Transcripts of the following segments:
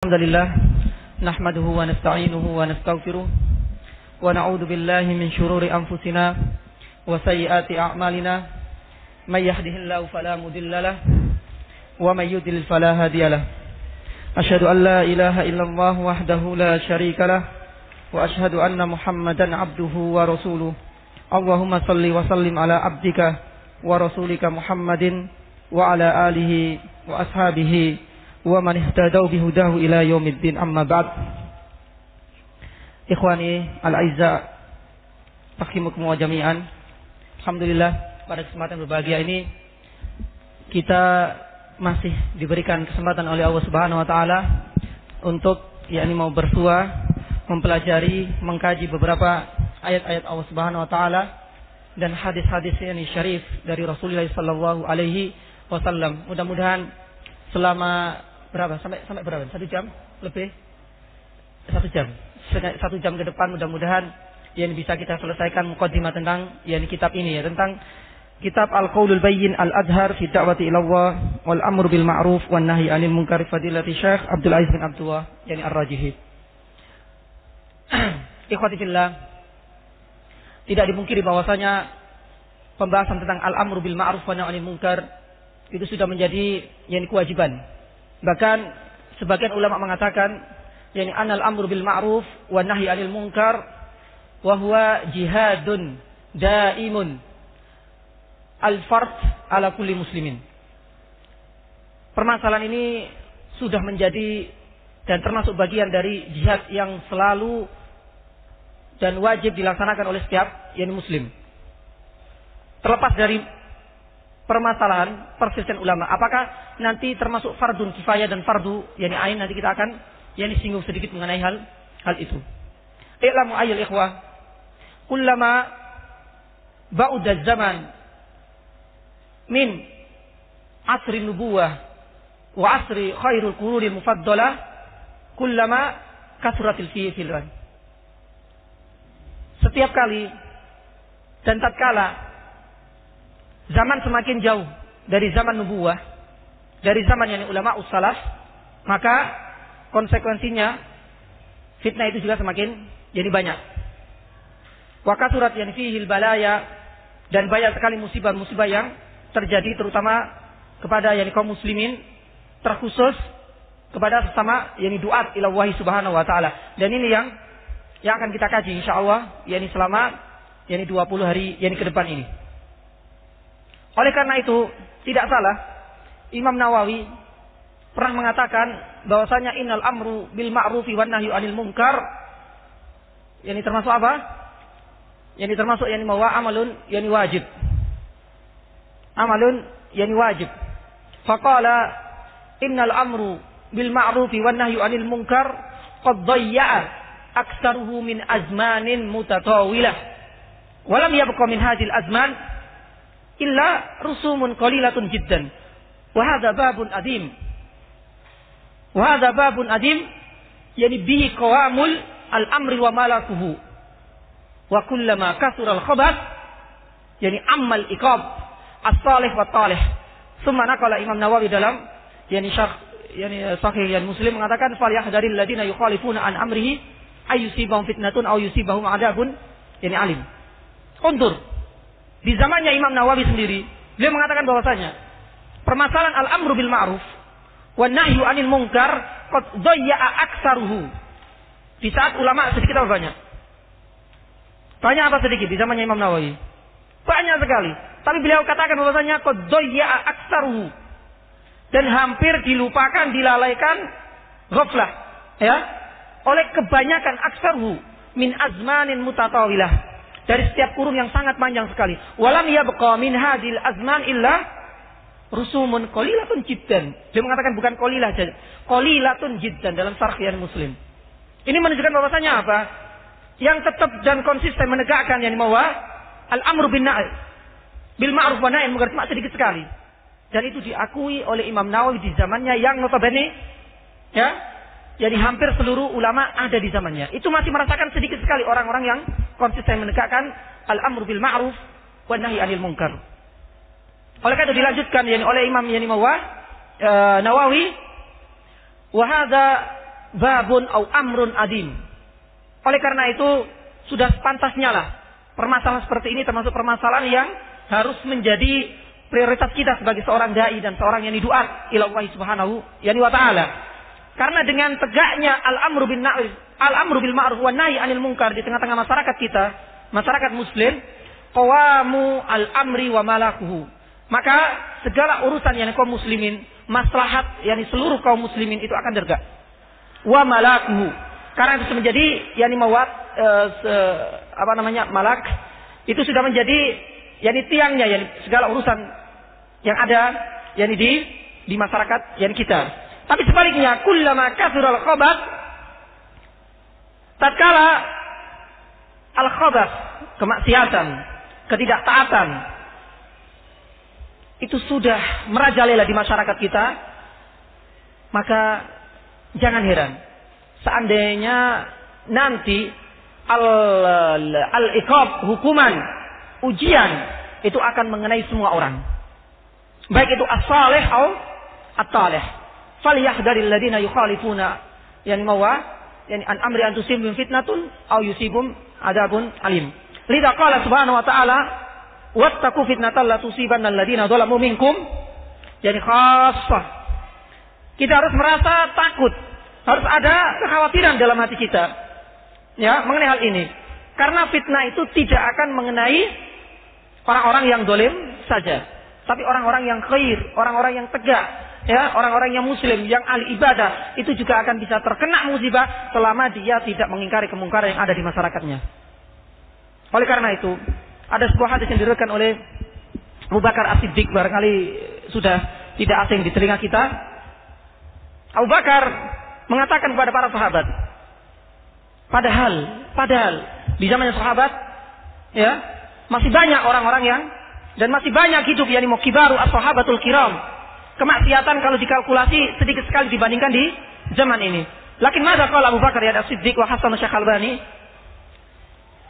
Alhamdulillah nahmaduhu wa nasta'inuhu wa nastaghfiruh wa na'udzu billahi min shururi anfusina wa sayyiati a'malina may yahdihillahu fala mudilla lahu wa may yudlil fala hadiya lahu asyhadu an la ilaha illallah wahdahu la syarika lahu wa asyhadu anna muhammadan abduhu wa rasuluh. Allahumma shalli wa sallim ala abdika wa rasulika Muhammadin wa ala alihi wa ashabihi wa man ihtadaw bihudahu ila yaumiddin, amma ba'd. Ikhwani al-aizza rahimakum wa jami'an. Alhamdulillah pada kesempatan berbahagia ini kita masih diberikan kesempatan oleh Allah Subhanahu wa taala untuk mau bersua, mempelajari, mengkaji beberapa ayat-ayat Allah Subhanahu wa taala dan hadis-hadis yang syarif dari Rasulullah sallallahu alaihi wasallam. Mudah-mudahan selama sampai berapa? 1 jam lebih? 1 jam. 1 jam ke depan mudah-mudahan yang bisa kita selesaikan muqaddimah tentang kitab ini, tentang kitab Al-Qaulul Bayyin Al-Adhar fi Da'wati ila Allah wal Amr bil Ma'ruf wan Nahyi 'anil Munkar fadilati Syekh Abdul Aziz bin Abdullah Ar-Rajihi. Ikhwati fillah, tidak dimungkiri bahwasanya pembahasan tentang Al-Amr bil Ma'ruf wan Nahyi 'anil Munkar itu sudah menjadi kewajiban. Bahkan sebagian ulama mengatakan anal amru bil ma'ruf wa nahyi 'anil munkar wa huwa jihadun daimun al-fard ala kulli muslimin. Permasalahan ini sudah menjadi dan termasuk bagian dari jihad yang selalu dan wajib dilaksanakan oleh setiap muslim. Terlepas dari permasalahan persisten ulama, apakah nanti termasuk fardun kifayah dan fardu ain, nanti kita akan singgung sedikit mengenai hal itu. I'lamu ayyul ikhwah, kullama ba'da zaman min asri nubuwah wa asri khairul qurunil mufaddalah kullama kasratil fi'lan. Setiap kali dan tatkala zaman semakin jauh dari zaman nubuwah, dari zaman ulama ussalaf, maka konsekuensinya fitnah itu juga semakin banyak. Wa kasurat fihil balaya, dan banyak sekali musibah-musibah yang terjadi terutama kepada kaum muslimin, terkhusus kepada sesama duat ila Allah Subhanahu wa taala. Dan ini yang akan kita kaji insyaallah selama 20 hari ke depan ini. Oleh karena itu, tidak salah Imam Nawawi pernah mengatakan bahwasanya innal amru bil ma'rufi wan nahyu 'anil munkar termasuk apa? Termasuk bahwa amalun wajib. Amalun wajib. Faqala innal amru bil ma'rufi wan nahyu 'anil munkar qad dayya'a aktsaruhu min azmanin mutatawilah. Wa lam yabqa min hadhil azman illa rusumun qalilatun jiddan. Wa hadha babun adim. Wa hadha babun adim bihi qawamul al-amri wa malakuhu. Wa kullama kasura al-khabath ammal iqab as-salih wa talih. Summa naqala Imam Nawawi dalam syarh sahih Muslim mengatakan fal yahdharil ladina yukhalifuna an amrihi ayyusibahum fitnatun aw yusibahum adabun alim. Undur. Di zamannya Imam Nawawi sendiri, beliau mengatakan bahwasanya permasalahan al-amru bil ma'ruf wan nahyu 'anil munkar qad dayya'a aktsaruhu. Di saat ulama sedikit atau banyak? Banyak apa sedikit di zamannya Imam Nawawi? Banyak sekali. Tapi beliau katakan bahwasanya qad dayya'a aktsaruhu. Dan hampir dilupakan, dilalaikan, ghaflah oleh kebanyakan aktsaruhu min azmanin mutatawilah. Dari setiap kurun yang sangat panjang sekali. Walam yabqa min hadil azman illa rusumun qalilatun jiddan. Dia mengatakan bukan qalilah saja, qalilatun jiddan dalam syarh Muslim. Ini menunjukkan bahwasanya apa? Yang tetap dan konsisten menegakkan bahwa al-amru bil ma'ruf wa nahyi 'anil munkar cuma sedikit sekali. Dan itu diakui oleh Imam Nawawi di zamannya yang notabene hampir seluruh ulama ada di zamannya. Itu masih merasakan sedikit sekali orang-orang yang konsisten menegakkan al-amru bil ma'ruf wan nahyi 'anil munkar. Oleh karena itu dilanjutkan oleh Imam Nawawi, wa hadza babun au amrun adim. Oleh karena itu sudah sepantasnya lah permasalahan seperti ini termasuk permasalahan yang harus menjadi prioritas kita sebagai seorang dai dan seorang yang duat ila Allah Subhanahu wa taala. Karena dengan tegaknya al-amru bil ma'ruf wan nahi 'anil munkar di tengah-tengah masyarakat kita, masyarakat muslim, qawamu al-amri wa malakuhu. Maka segala urusan yang kaum muslimin, maslahat yakni seluruh kaum muslimin itu akan tegak. Wa malakuhu. Karena itu menjadi yakni malak itu sudah menjadi yakni tiangnya yakni segala urusan yang ada yakni di masyarakat yakni kita. Tapi sebaliknya, kullama kathural khabath, tatkala al-khabath, kemaksiatan, ketidaktaatan itu sudah merajalela di masyarakat kita, maka jangan heran seandainya nanti al-iqab, hukuman, ujian itu akan mengenai semua orang, baik itu as-salih atau at-talih. Falyahdharil ladina yukhalifuna yani an amri an tusibum fitnatun aw yusibum adabun alim. Lidza qala subhanahu wa ta'ala wattaqu fitnatal la tusibanna alladina zalamu minkum, yani khassah. Kita harus merasa takut, harus ada kekhawatiran dalam hati kita ya mengenai hal ini. Karena fitnah itu tidak akan mengenai orang-orang yang zalim saja, tapi orang-orang yang khair, orang-orang yang tegak, ya, orang-orang yang muslim, yang ahli ibadah, itu juga akan bisa terkena musibah selama dia tidak mengingkari kemungkaran yang ada di masyarakatnya. Oleh karena itu, ada sebuah hadis yang diriwayatkan oleh Abu Bakar As-Siddiq, barangkali sudah tidak asing di telinga kita. Abu Bakar mengatakan kepada para sahabat, padahal di zamannya sahabat, ya, masih banyak orang-orang yang dan masih banyak hidup yani mukibaru as-sahabatul kiram. Kemaksiatan kalau dikalkulasi sedikit sekali dibandingkan di zaman ini. Lakin madza qala Abu Bakar ya As-Siddiq wa Hasan Syekh Albani?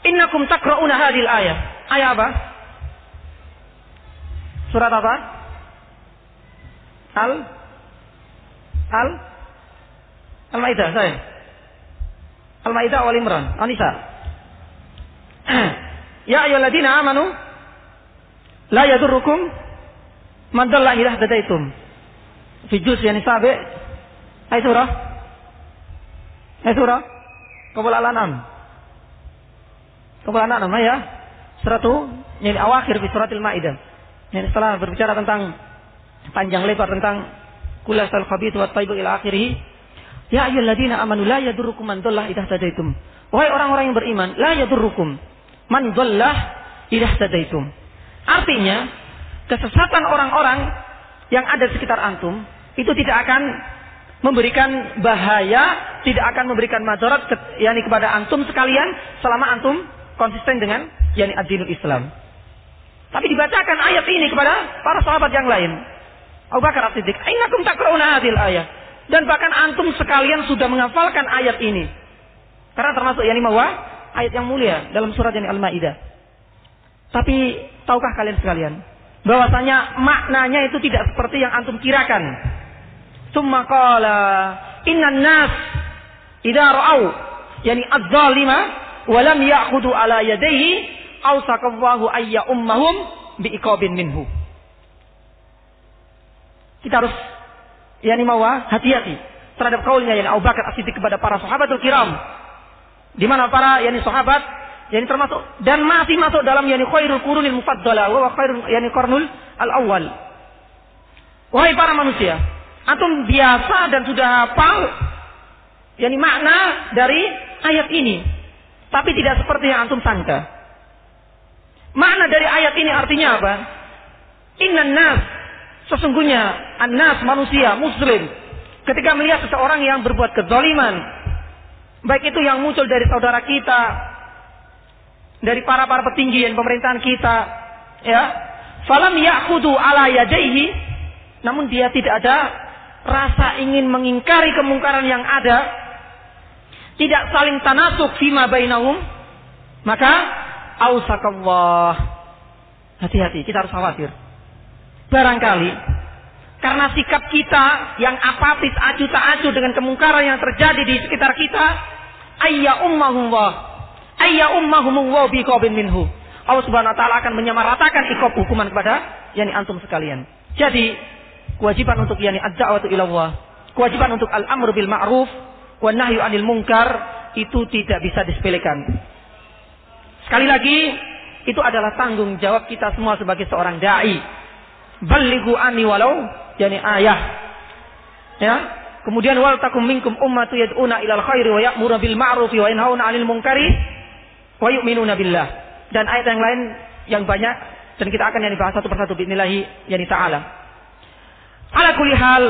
Innakum taqra'una hadhil ayah. Ayat apa? Surat apa? Al-Maidah, saya. Al-Maidah wal Imran, An-Nisa. Ya ayyuhalladzina amanu la yadurrukum man dalla idza hadaitum. Fi juz yani sabi. Ayat surah. Qabla al-an'am. Qabla al-an'am ya. Suratu yani awakhir fi suratil Maidah. Yani setelah berbicara tentang panjang lebar tentang kulasal khabith wa thayyib ila akhirih. Ya ayyuhalladzina amanu la yadurrukum man dalla idza hadaitum. Wahai orang-orang yang beriman, la yadurrukum man dalla idza hadaitum. Artinya, kesesatan orang-orang yang ada di sekitar antum itu tidak akan memberikan bahaya, tidak akan memberikan madarat yakni kepada antum sekalian selama antum konsisten dengan yakni ad-dinul Islam. Tapi dibacakan ayat ini kepada para sahabat yang lain. Abu Bakar As-Siddiq, "Innakum taqra'una hadhil ayah." Dan bahkan antum sekalian sudah menghafalkan ayat ini. Karena termasuk yakni ayat yang mulia dalam surat yakni Al-Maidah. Tapi tahukah kalian sekalian bahwasanya maknanya itu tidak seperti yang antum kirakan. Tsumma qala innan nas idza ra'au yani adz-dzalima wa lam ya'khudhu ala yadayhi awsaqallahu ayya ummahum biiqabin minhu. Kita harus yani hati-hati terhadap kaulnya yang Abu Bakar As-Siddiq kepada para sahabatul kiram, di mana para yani sahabat yani termasuk dan masih masuk dalam yani khairul qurunil mufaddalah wa khairul yani qarnul al-awwal. Wahai para manusia, antum biasa dan sudah hafal yani makna dari ayat ini, tapi tidak seperti yang antum sangka. Makna dari ayat ini artinya apa? Innan nas, sesungguhnya an-nas manusia muslim ketika melihat seseorang yang berbuat kezaliman, baik itu yang muncul dari saudara kita, dari para petinggi dan pemerintahan kita, ya, falam ya'khudhu ala yadayhi, namun dia tidak ada rasa ingin mengingkari kemungkaran yang ada, tidak saling tanasuk fima bainahum, maka ausakallah. Hati-hati, kita harus khawatir. Barangkali Karena sikap kita yang apatis, acuh tak acuh dengan kemungkaran yang terjadi di sekitar kita, ayya ummahumullah biqabin minhu. Allah Subhanahu wa taala akan menyamaratakan iqab hukuman kepada antum sekalian. Jadi, kewajiban untuk ad-da'watu ila Allah, kewajiban untuk al-amru bil ma'ruf wan nahyu 'anil munkar itu tidak bisa disepelekan. Sekali lagi, itu adalah tanggung jawab kita semua sebagai seorang dai. Ballighu anni walau ayah. Ya. Kemudian wal takum minkum ummatu yad'una ilal khairi wa ya'muru bil ma'ruf wa yanhauna 'anil munkari wa yu'minuna billah. Dan ayat yang lain yang banyak dan kita akan bahas satu persatu bismillah ta'ala. Ala kulli hal,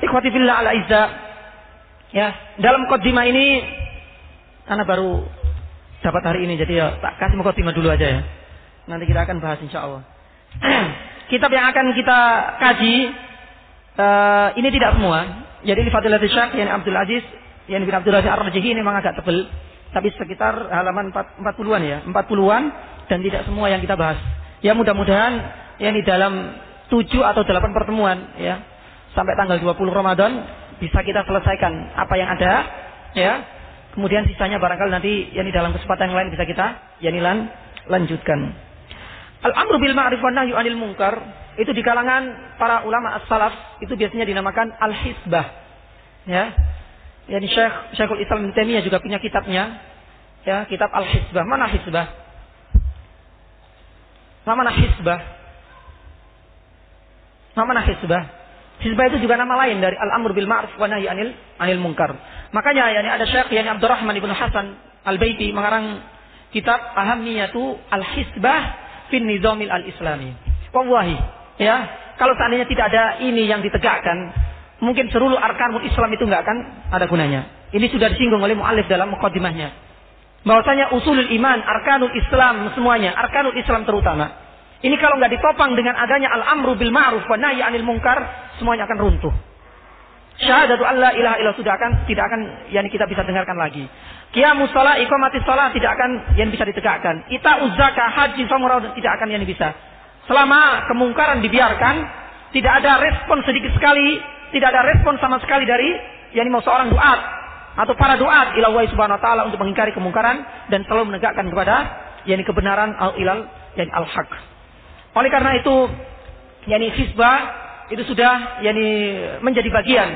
ikhwati fillah al izza. Ya, dalam mukaddimah ini ana baru dapat hari ini, jadi ya tak kasih mukaddimah dulu aja ya. Nanti kita akan bahas insyaallah. Kitab yang akan kita kaji ini tidak semua. Jadi di Fadilatul Syekh Abdul Aziz bin Abdul Aziz Ar-Rajihi ini memang agak tebal, tapi sekitar halaman 40-an ya, 40-an, dan tidak semua yang kita bahas. Ya mudah-mudahan di dalam 7 atau 8 pertemuan ya sampai tanggal 20 Ramadan bisa kita selesaikan apa yang ada ya. Kemudian sisanya barangkali nanti dalam kesempatan yang lain bisa kita lanjutkan. Al-amru bil ma'ruf wan nahyu 'anil munkar itu di kalangan para ulama as-salaf itu biasanya dinamakan al-hisbah. Ya. Syekhul Islam Ibnu Taimiyah juga punya kitabnya. Ya, kitab al-hisbah. Mana hisbah? Mana hisbah? Mana hisbah? Hisbah itu juga nama lain dari al-amru bil ma'ruf wan nahyu 'anil munkar. Makanya ada Syekh Abdurrahman Ibnu Hasan Al-Baiti mengarang kitab Ahamiyatu al-hisbah fin nizamil al-islami. Wallahi, ya, kalau seandainya tidak ada ini yang ditegakkan, mungkin seluruh arkanul Islam itu enggak akan ada gunanya. Ini sudah disinggung oleh muallif dalam muqaddimahnya. Bahwasanya usulul iman, arkanul Islam semuanya, arkanul Islam terutama. Ini kalau enggak ditopang dengan adanya al-amru bil ma'ruf wa nahyi 'anil munkar, semuanya akan runtuh. Syahadatu alla ilaha illallah tidak akan kita bisa dengarkan lagi. Qiyamus shalah, iqamatis shalah tidak akan bisa ditegakkan. Ita'uz zakah, haji, umrah tidak akan bisa. Selama kemungkaran dibiarkan, tidak ada respon sedikit sekali, tidak ada respon sama sekali dari seorang duat atau para duat ila Allah Subhanahu wa taala untuk mengingkari kemungkaran dan selalu menegakkan kepada kebenaran al-haq. Oleh karena itu, hisbah itu sudah menjadi bagian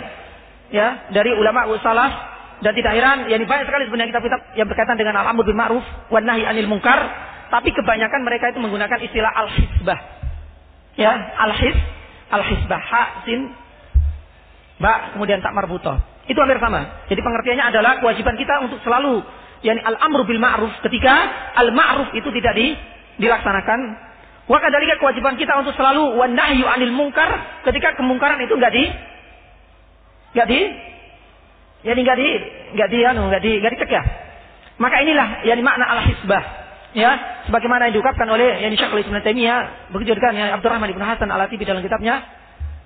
ya dari ulama salaf. Dan tidak heran, banyak sekali sebenarnya kitab-kitab yang berkaitan dengan al-amr bil ma'ruf wan nahyi 'anil munkar, tapi kebanyakan mereka itu menggunakan istilah al-hisbah. Ya, al-hisbah, ha sin ba kemudian tak marbuthah. Itu hampir sama. Jadi pengertiannya adalah kewajiban kita untuk selalu al-amr bil ma'ruf ketika al-ma'ruf itu tidak dilaksanakan. Wa kadzalika kewajiban kita untuk selalu wan nahyu 'anil munkar ketika kemungkaran itu enggak dicegah. Maka inilah makna al-hisbah. Ya, sebagaimana yang diungkapkan oleh Syekhul Islam Ibnu Taimiyah, begitu juga Abdurrahman Ibnu Hasan Al-Atibi dalam kitabnya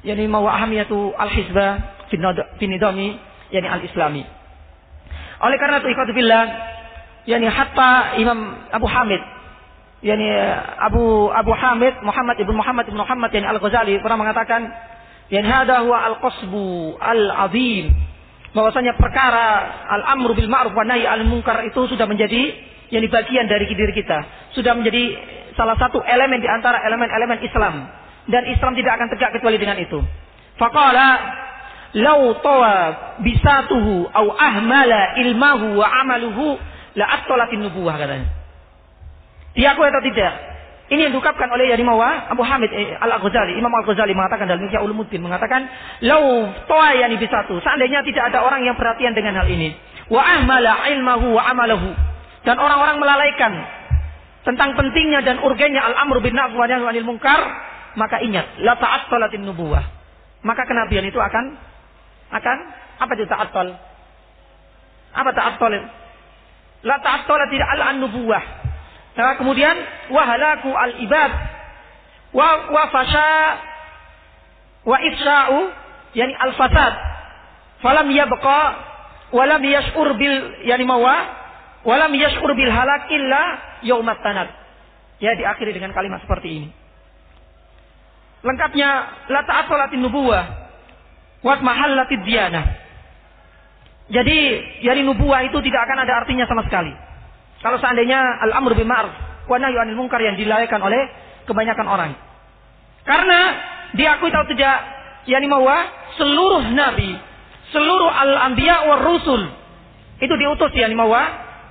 Ahamiyatu al-hisbah fi nidami al-islami. Oleh karena itu ikhwati billah, hatta Imam Abu Hamid Abu Hamid Muhammad ibn Muhammad Al-Ghazali pernah mengatakan hada huwa al-qasbu al-azim, bahwasanya perkara al-amru bil ma'ruf wa nahyi 'anil munkar itu sudah menjadi bagian dari diri kita, sudah menjadi salah satu elemen di antara elemen-elemen Islam, dan Islam tidak akan tegak kecuali dengan itu. Faqala law tawa bisatuhu aw ahmala ilmahu wa amaluhu la attalatin nubuwah, katanya. Diakui atau tidak? Ini yang diungkapkan oleh Abu Hamid Al-Ghazali. Imam Al-Ghazali mengatakan dalam Ihya Ulumuddin, mengatakan lau to'ayani bisatu, seandainya tidak ada orang yang perhatian dengan hal ini, wa ahmala ilmahu wa amalahu, dan orang-orang melalaikan tentang pentingnya dan urgennya al-amru bin ma'ruf wa nahyi 'anil munkar, maka ingat la ta'attalatin nubuwah, maka kenabian itu akan apa itu ta'attal? Apa ta'attal? La ta'attala tidak al-nubuwah. Nah, kemudian wahalaku al-ibad wa fasha wa ifsha'u al-fasad falam yabqa wa lam yash'ur bil wa lam yash'ur bil halak illa yaumat tanad. Ya, diakhiri dengan kalimat seperti ini. lengkapnya la ta'attalatin nubuwah wa mahallatid diyanah. Jadi dari nubuwah itu tidak akan ada artinya sama sekali kalau seandainya al-amru bil ma'ruf wa nahyu 'anil munkar yang dilalaikan oleh kebanyakan orang. Karena diakui atau tidak, yakni bahwa seluruh nabi, seluruh al-anbiya war rusul itu diutus yakni bahwa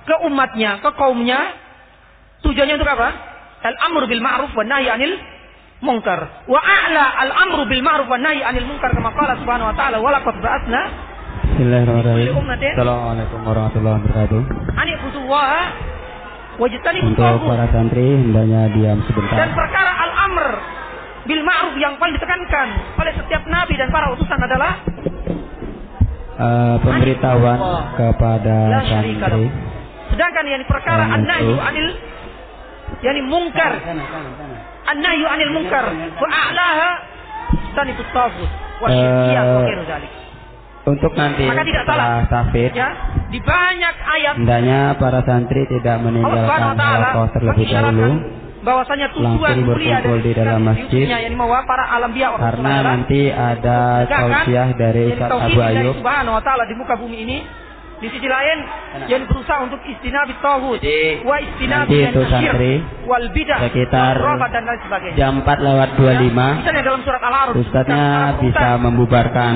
ke umatnya, ke kaumnya, tujuannya untuk apa? Al-amru bil ma'ruf wa nahyu 'anil munkar. Wa a'la al-amru bil ma'ruf wa nahyu 'anil munkar kama qala subhanahu wa ta'ala wa laqad ba'atsna. Bismillahirrahmanirrahim. Assalamualaikum warahmatullahi wabarakatuh. Ani butuh wajtani untuk para santri hendaknya diam sebentar. Dan perkara al-amr bil ma'ruf yang paling ditekankan oleh setiap nabi dan para utusan adalah pemberitahuan kepada santri. Sedangkan yang perkara an-nahyu 'anil yani munkar. An-nahyu 'anil munkar wa a'laha tanifut taghut wa syirkiyah wa ghairu dzalik. Untuk nanti setelah tahfidz ya, di banyak ayat hendaknya para santri tidak meninggalkan halaqah terlebih dahulu, bahwasanya tujuan langsung berkumpul di dalam masjid karena nanti ada tausiah dari Ustaz Abu Ayyub Subhanahu wa taala di muka bumi ini. Di sisi lain yang berusaha untuk istinabit tauhid wa istinabit syirik wal bidah sekitar dan lain sebagainya. Jam 4:25 misalnya dalam surat Al-A'raf Ustaznya bisa membubarkan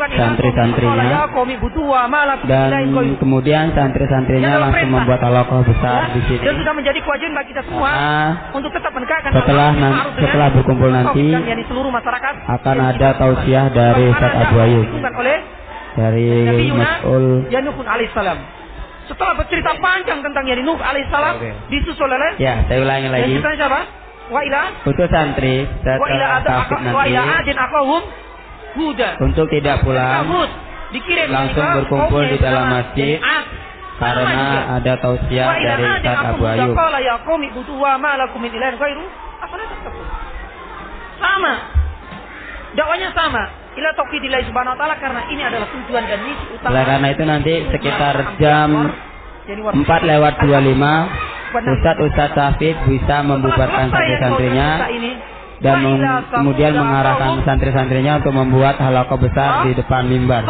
santri-santrinya dan kemudian santri-santrinya langsung membuat halaqah besar di sini. Dan sudah menjadi kewajiban bagi kita semua untuk tetap menegakkan setelah berkumpul nanti akan ada tausiah dari Ustaz Abu Ayyub dari Mas'ul Nuh alaihissalam. Setelah bercerita panjang tentang Nuh alaihissalam, disusul oleh saya ulangi lagi. Ceritanya siapa? Wa ila untuk santri setelah tahfidz nanti untuk tidak pulang langsung berkumpul di dalam masjid karena ada tausiah dari Ustaz Abu Ayyub. Sama. Dakwanya sama. Ila tauhidillah subhanahu wa ta'ala, karena ini adalah tujuan dan misi utama. Oleh karena itu nanti sekitar jam 4:25 Ustaz tahfidz bisa membubarkan santri-santrinya dan kemudian mengarahkan santri-santrinya untuk membuat halaqah besar di depan mimbar.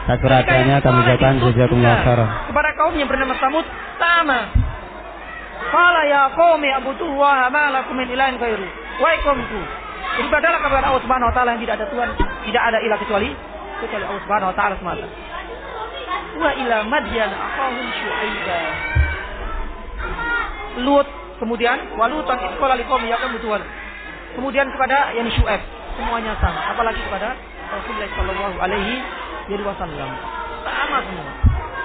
Satu-satunya kami ucapkan jazakumullah khairan. Kepada kaum yang bernama Samud sama. Qala ya qaumi abudullaha ma lakum min ilahin ghairu. Wahai kaumku, beribadahlah kepada Allah Subhanahu wa taala yang tidak ada Tuhan, tidak ada ilah kecuali Allah Subhanahu wa taala semata. Wa ila madyan aqahum syu'aiba. Lut, kemudian walutan iqala liqaumi yaqumutun. Kemudian kepada yang Syu'aib, semuanya sama, apalagi kepada Rasulullah sallallahu alaihi wasallam. Sama semua.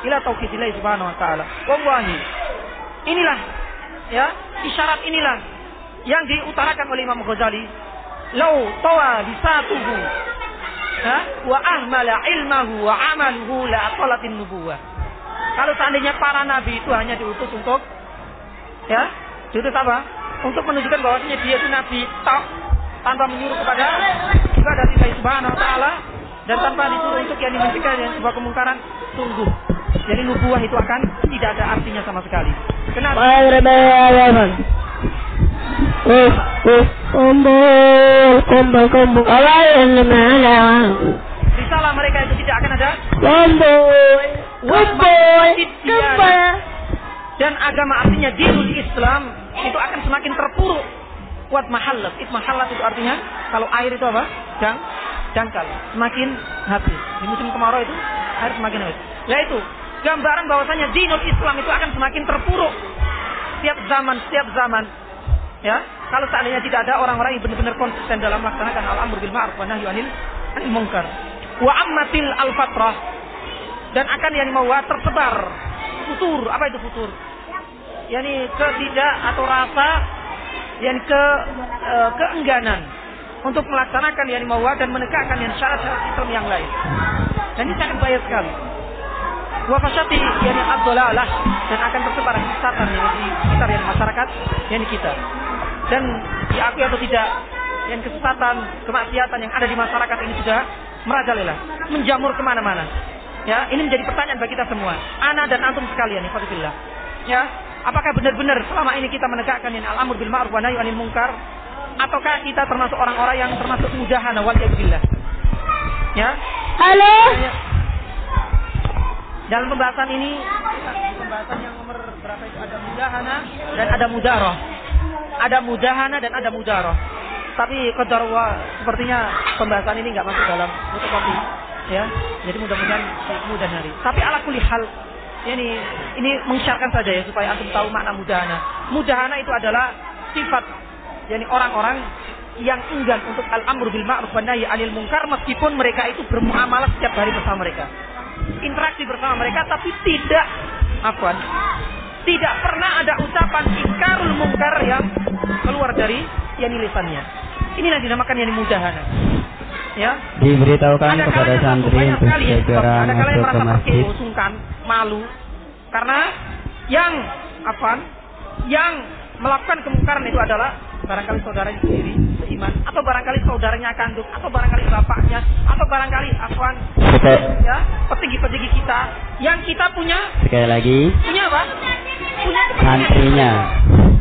Ila tauhidillah subhanahu wa taala. Wallahi. Inilah ya, isyarat inilah yang diutarakan oleh Imam Ghazali. Lau tawa bisatuhu wa ahmala ilmahu wa amaluhu la aqalatin nubuwah. Kalau seandainya para nabi itu hanya diutus untuk ya, diutus apa? Untuk menunjukkan bahwasanya dia itu nabi tok, tanpa menyuruh kepada ibadah Allah Subhanahu wa taala dan tanpa disuruh untuk yang mencegah yang sebuah kemungkaran, sungguh jadi nubuwah itu akan tidak ada artinya sama sekali. Kenapa? Kumpul risalah mereka itu tidak akan ada dan agama artinya dinul Islam itu akan semakin terpuruk. Wat mahallat, mahallat itu artinya kalau air itu apa? Dangkal, semakin habis. Di musim kemarau itu air semakin habis. Nah itu gambaran bahwasanya dinul Islam itu akan semakin terpuruk setiap zaman. Ya, kalau seandainya tidak ada orang-orang yang benar-benar konsisten dalam melaksanakan al-amr bil ma'ruf wa nahyu 'anil munkar. Wa ammatil al-fatrah, dan akan yang mau tersebar futur. Apa itu futur? Yani ketidak atau rasa yang keengganan untuk melaksanakan yang mau dan menegakkan yang syarat-syarat Islam yang lain. Dan ini sangat bahaya sekali. Wa fasyati yani ad-dhalalah, dan akan tersebar kesesatan yang di sekitar yang masyarakat yang kita. Dan diakui atau tidak, yang kesesatan, kemaksiatan yang ada di masyarakat ini sudah merajalela, menjamur kemana-mana. Ya, ini menjadi pertanyaan bagi kita semua, ana dan antum sekalian, ikhwatillah. Ya, apakah benar-benar selama ini kita menegakkan yang al-amr bil ma'ruf wa nahyi 'anil munkar? Ataukah kita termasuk orang-orang yang termasuk mudahana waliyadzubillah? Ya. Halo. Dalam pembahasan ini, pembahasan yang nomor berapa itu, ada mudahana dan ada mudaroh. Ada mudahana dan ada mudaroh. Tapi qadarullah sepertinya pembahasan ini nggak masuk dalam fotokopi, ya. Jadi mudah-mudahan mudah hari. Tapi ala kulli hal, ini mengisyaratkan saja ya supaya antum tahu makna mudahana. Mudahana itu adalah sifat, orang-orang yang enggan untuk al-amru bil ma'ruf wan nahyi 'anil munkar meskipun mereka itu bermuamalah setiap hari bersama mereka. Interaksi bersama mereka tapi tidak pernah ada ucapan ingkarul munkar yang keluar dari lisannya. Ini yang dinamakan mudahana. Ya. Diberitahukan kepada santri untuk segera masuk ke masjid. Sungkan, malu karena yang melakukan kemungkaran itu adalah barangkali saudaranya sendiri seiman, atau barangkali saudaranya kandung, atau barangkali bapaknya, atau barangkali petinggi-petinggi kita yang kita punya. Sekali lagi. Punya apa? Punya santrinya.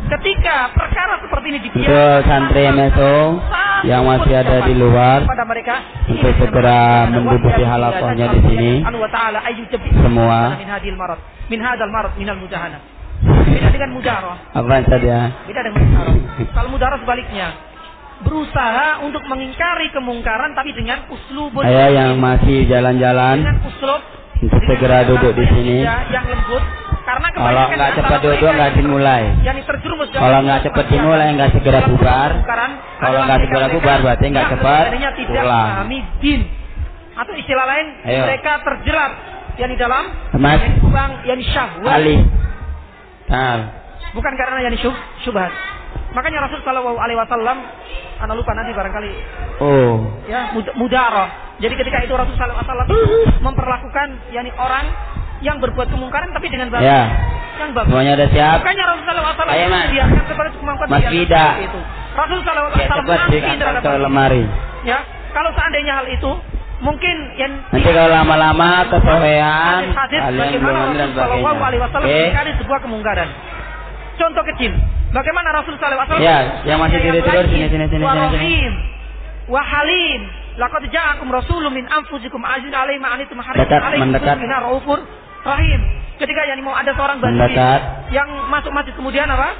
Ketika perkara seperti ini dibiarkan, santri MSO yang masih ada di luar untuk segera menduduki halakohnya di sini. Semua. Minal mudahana. Beda dengan mudaroh. Apa saja? Beda dengan mudaroh. Kalau mudaroh sebaliknya, berusaha untuk mengingkari kemungkaran tapi dengan uslubun. Saya yang masih jalan-jalan untuk segera duduk di sini. Yang lembut. Karena kalau nggak cepat duduk nggak dimulai. Kalau nggak cepat dimulai nggak segera bubar. Kalau nggak segera bubar berarti nggak cepat pulang. Atau istilah lain, mereka terjerat di dalam syahwat. Ali. Bukan karena syubhat. Makanya Rasul sallallahu alaihi wasallam, ana lupa nanti barangkali. Mudarah. Jadi ketika itu Rasul sallallahu alaihi wasallam memperlakukan orang yang berbuat kemungkaran tapi dengan bagus. Ya. Yang bagus. Semuanya ada siap. Makanya Rasul sallallahu alaihi wasallam biarkan kepada kemampuan Mas Vida itu. Rasul sallallahu alaihi wasallam ke lemari. Ya, kalau seandainya hal itu mungkin nanti kalau lama-lama kesorean kalian belum dan sebagainya. Ada sebuah kemungkaran. Contoh kecil. Bagaimana Rasul sallallahu alaihi wasallam? Ya, yang masih tidur sini. Wa halim. Laqad ja'akum rasulun min anfusikum azizun 'alaihi ma anittum harisun 'alaikum bil raufur rahim. Ketika mau ada seorang badui yang masuk masjid kemudian apa?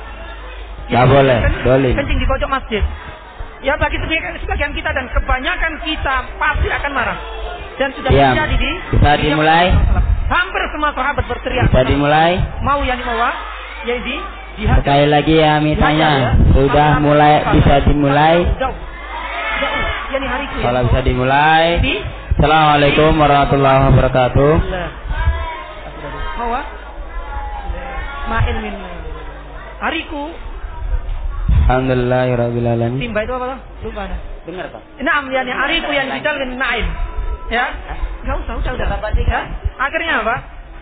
Enggak boleh, dolim. Kencing di pojok masjid. Ya bagi sebagian kita dan kebanyakan kita pasti akan marah. Dan sudah terjadi bisa dimulai. Hampir semua sahabat berteriak. Bisa dimulai. Mau sekali lagi ya mitanya. Sudah mulai bisa dimulai. Kalau bisa dimulai. Assalamualaikum warahmatullahi wabarakatuh. Ma'in min hariku. Alhamdulillahirabbil alamin. Timba itu apa tuh? Lupa dah. Dengar Pak. Naam hariku yang bidal min ma'in. Ya. Enggak usah udah. Ya. Akhirnya apa?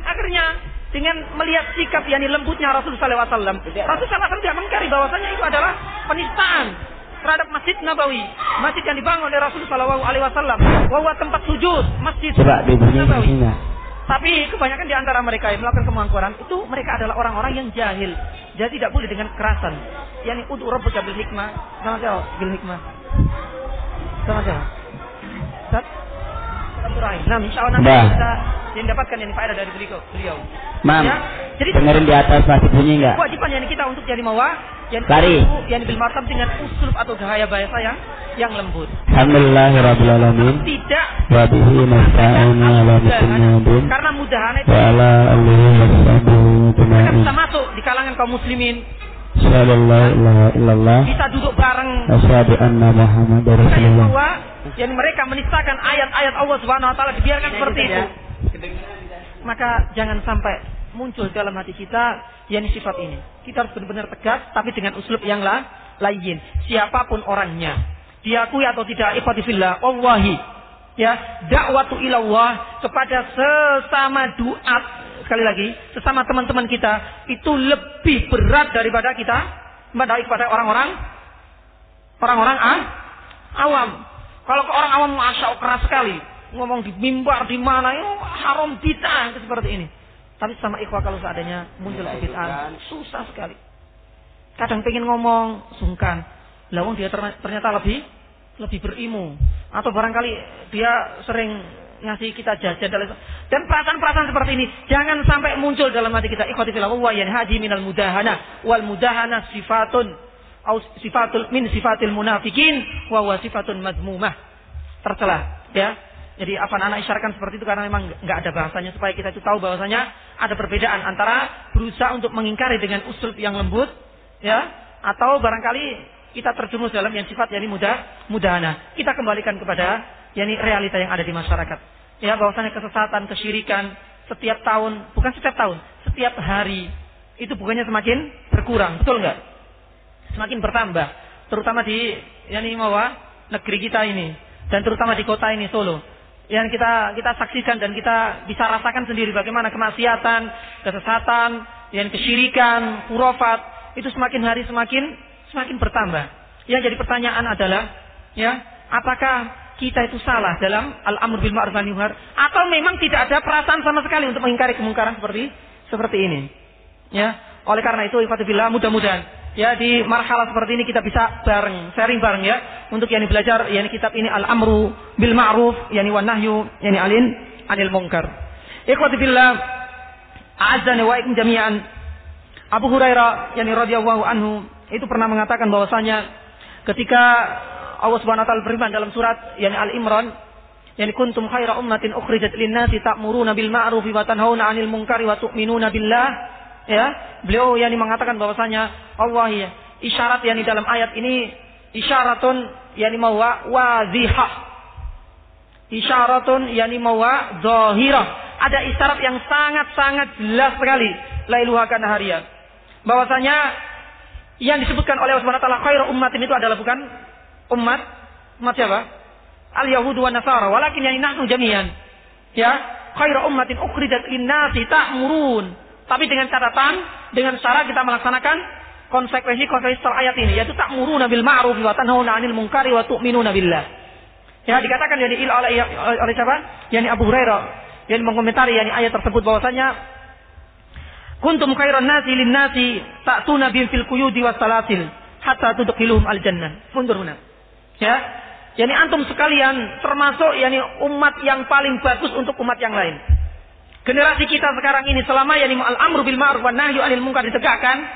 Akhirnya dengan melihat sikap lembutnya Rasulullah sallallahu alaihi wasallam. Rasulullah sallallahu alaihi wasallam tidak mengingkari bahwasanya itu adalah penistaan terhadap Masjid Nabawi, masjid yang dibangun oleh Rasulullah sallallahu alaihi wasallam, bahwa tempat sujud Masjid Nabawi. Tapi kebanyakan di antara mereka yang melakukan kemungkaran itu mereka adalah orang-orang yang jahil. Jadi tidak boleh dengan kekerasan. Ud'u rabbaka bil hikmah. Sama jawab bil hikmah. Sama jawab. Nah, insyaallah nanti kita mendapatkan faedah dari beliau. Mam, jadi dengerin di atas masih bunyi enggak? Kewajiban kita untuk jadi lari. Bil martab dengan usul atau gaya bahasa yang lembut. Alhamdulillahirabbil alamin. Tidak. Wa bihi nasta'inu ala muslimin. Karena mudahana itu. Wa ala alihi washabihi mereka bisa masuk di kalangan kaum muslimin. Sallallahu illallah. Bisa duduk bareng. Asyhadu anna Muhammadar Rasulullah. Yang mereka menistakan ayat-ayat Allah Subhanahu wa taala dibiarkan seperti itu. Maka jangan sampai muncul dalam hati kita sifat ini. Kita harus benar-benar tegas tapi dengan uslub yang lain. Siapapun orangnya, diakui atau tidak, ikhwati fillah, wallahi dakwatu ilallah kepada sesama duat, sekali lagi, sesama teman-teman kita itu lebih berat daripada kita kepada orang-orang awam. Kalau ke orang awam asyik keras sekali, ngomong di mimbar di mana, haram bid'ah seperti ini. Tapi sama ikhwah kalau seadanya muncul kebid'ahan, susah sekali. Kadang pengen ngomong, sungkan. Lawang dia ternyata lebih berilmu, atau barangkali dia sering ngasih kita jajan dan perasaan-perasaan seperti ini jangan sampai muncul dalam hati kita. Ikhwati fillah, wa yanhaji minal mudahana wal mudahana sifatul min sifatil munafikin wa huwa sifatun madmumah. Tercela, ya. Jadi anak isyaratkan seperti itu karena memang enggak ada bahasanya, supaya kita itu tahu bahwasanya ada perbedaan antara berusaha untuk mengingkari dengan uslub yang lembut, ya, atau barangkali kita terjerumus dalam yang sifat yakni mudahana. Kita kembalikan kepada yakni realita yang ada di masyarakat. Ya, bahwasanya kesesatan, kesyirikan setiap tahun, bukan setiap tahun, setiap hari itu bukannya semakin berkurang, betul enggak? Semakin bertambah, terutama di yakni negeri kita ini dan terutama di kota ini Solo. Yang kita saksikan dan kita bisa rasakan sendiri bagaimana kemaksiatan, kesesatan, yang kesyirikan, khurafat itu semakin hari semakin bertambah. Yang jadi pertanyaan adalah, ya, apakah kita itu salah dalam al-amr bil ma'ruf wa nahy anil munkar, atau memang tidak ada perasaan sama sekali untuk mengingkari kemungkaran seperti ini? Ya, oleh karena itu ikhwati fillah, mudah-mudahan ya di marhalah seperti ini kita bisa sharing bareng ya, untuk yang belajar yakni kitab ini al-amru bil ma'ruf yakni wan nahyu yakni anil munkar. Ikhwati fillah, a'azzani wa ikum jami'an. Abu Hurairah yakni radhiyallahu anhu itu pernah mengatakan bahwasanya ketika Allah Subhanahu wa taala berfirman dalam surat yakni Al-Imran, yakni kuntum khaira ummatin ukhrijat lin-nasi ta'muruna bil ma'ruf wa tanhauna 'anil munkari wa tu'minuna billah. Ya, beliau yakni mengatakan bahwasanya Allah ya, isyarat yakni dalam ayat ini isyaratun yakni wadhihah. Isyaratun yakni zahirah. Ada isyarat yang sangat-sangat jelas sekali, lailuha kanahariya. Bahwasanya yang disebutkan oleh Allah Subhanahu wa taala khairu ummatin itu adalah bukan umat siapa? Al-Yahud wa Nasara, walakin yani nahnu jami'an. Ya, khairu ummatin ukhrijat lin-nasi ta'murun. Tapi dengan catatan, dengan cara kita melaksanakan konsekuensi ayat ini, yaitu ta'muruna bil ma'ruf wa tanhauna 'anil munkari wa tu'minuna billah. Ya, dikatakan yani oleh siapa? Yani Abu Hurairah yang mengomentari yani ayat tersebut bahwasanya kuntum khairan nasi lin nasi ta'tuna bihim fil quyudi was salasil hatta tudkhiluhum al jannah. Mundur huna. Ya. Yani antum sekalian termasuk yani umat yang paling bagus untuk umat yang lain. Generasi kita sekarang ini selama yani al-amru bil ma'ruf wan nahyu 'anil munkar ditegakkan,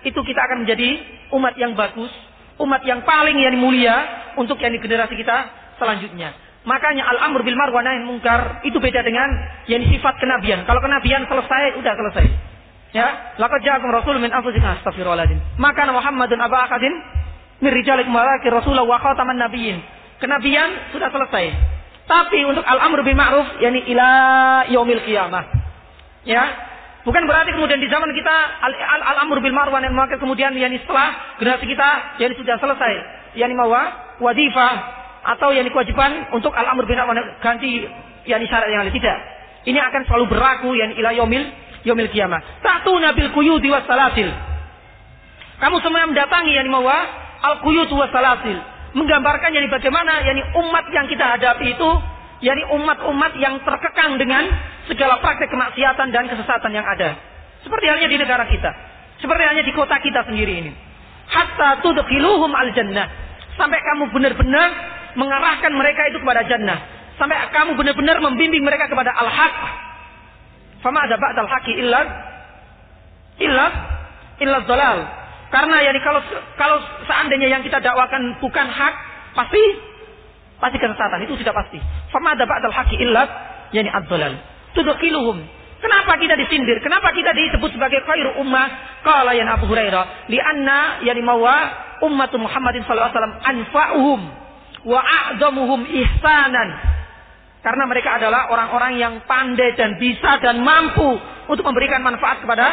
itu kita akan menjadi umat yang bagus, umat yang paling yani mulia untuk yani generasi kita selanjutnya. Makanya al-amru bil ma'ruf wan nahyu 'anil munkar itu beda dengan yani sifat kenabian. Kalau kenabian selesai, udah selesai. Ya, laqad ja'akum rasulun min anfusikum astaghfirullahaladzim. Maka Muhammadun aba akadin min rijalikum walakin rasulullah wa khataman nabiyyin. Kenabian sudah selesai. Tapi untuk al-amr bil ma'ruf yani ila yaumil qiyamah. Ya. Bukan berarti kemudian di zaman kita al-amr bil ma'ruf wa nahy anil munkar kemudian yani setelah generasi kita yani sudah selesai. Yani wadifah atau yani kewajiban untuk al-amr bil ma'ruf ganti yani syarat yang lain, tidak. Ini akan selalu berlaku yani ila yaumil qiyamah. Ta'tuna bil quyudi was salasil. Kamu semua mendatangi yani al-quyud was salasil. Menggambarkan yani bagaimana yani umat yang kita hadapi itu yani umat-umat yang terkekang dengan segala praktek kemaksiatan dan kesesatan yang ada. Seperti halnya di negara kita, seperti halnya di kota kita sendiri ini. Hatta tudkhiluhum al jannah, sampai kamu benar-benar mengarahkan mereka itu kepada jannah, sampai kamu benar-benar membimbing mereka kepada al-haq. Fama ada ba'dal haqi illa dhalal. Karena yani kalau seandainya yang kita dakwakan bukan hak, pasti kesesatan, itu sudah pasti. Fama ada ba'dal haqqi illa yani ad-dhalal. Tudkhiluhum. Kenapa kita disindir? Kenapa kita disebut sebagai khairu ummah? Qala ya Abu Hurairah, li'anna yani ummatu Muhammadin sallallahu alaihi wasallam anfa'uhum wa a'zamuhum ihsanan. Karena mereka adalah orang-orang yang pandai dan bisa dan mampu untuk memberikan manfaat kepada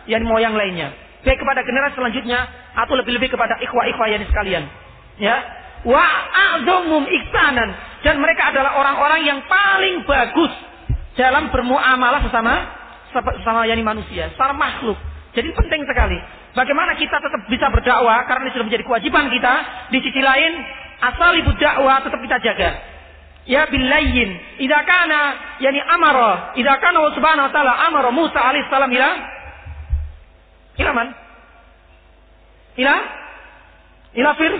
yani yang lainnya. Baik kepada generasi selanjutnya atau lebih-lebih kepada ikhwah-ikhwah yang sekalian. Ya. Wa a'zamum ihsanan, dan mereka adalah orang-orang yang paling bagus dalam bermuamalah sesama yani manusia, secara makhluk. Jadi penting sekali bagaimana kita tetap bisa berdakwah, karena ini sudah menjadi kewajiban kita. Di sisi lain, asalibud dakwah tetap kita jaga. Ya billayyin, idza kana yani amara, idza kana Allah Subhanahu wa taala amara Musa alaihi salam ila man? ila fir.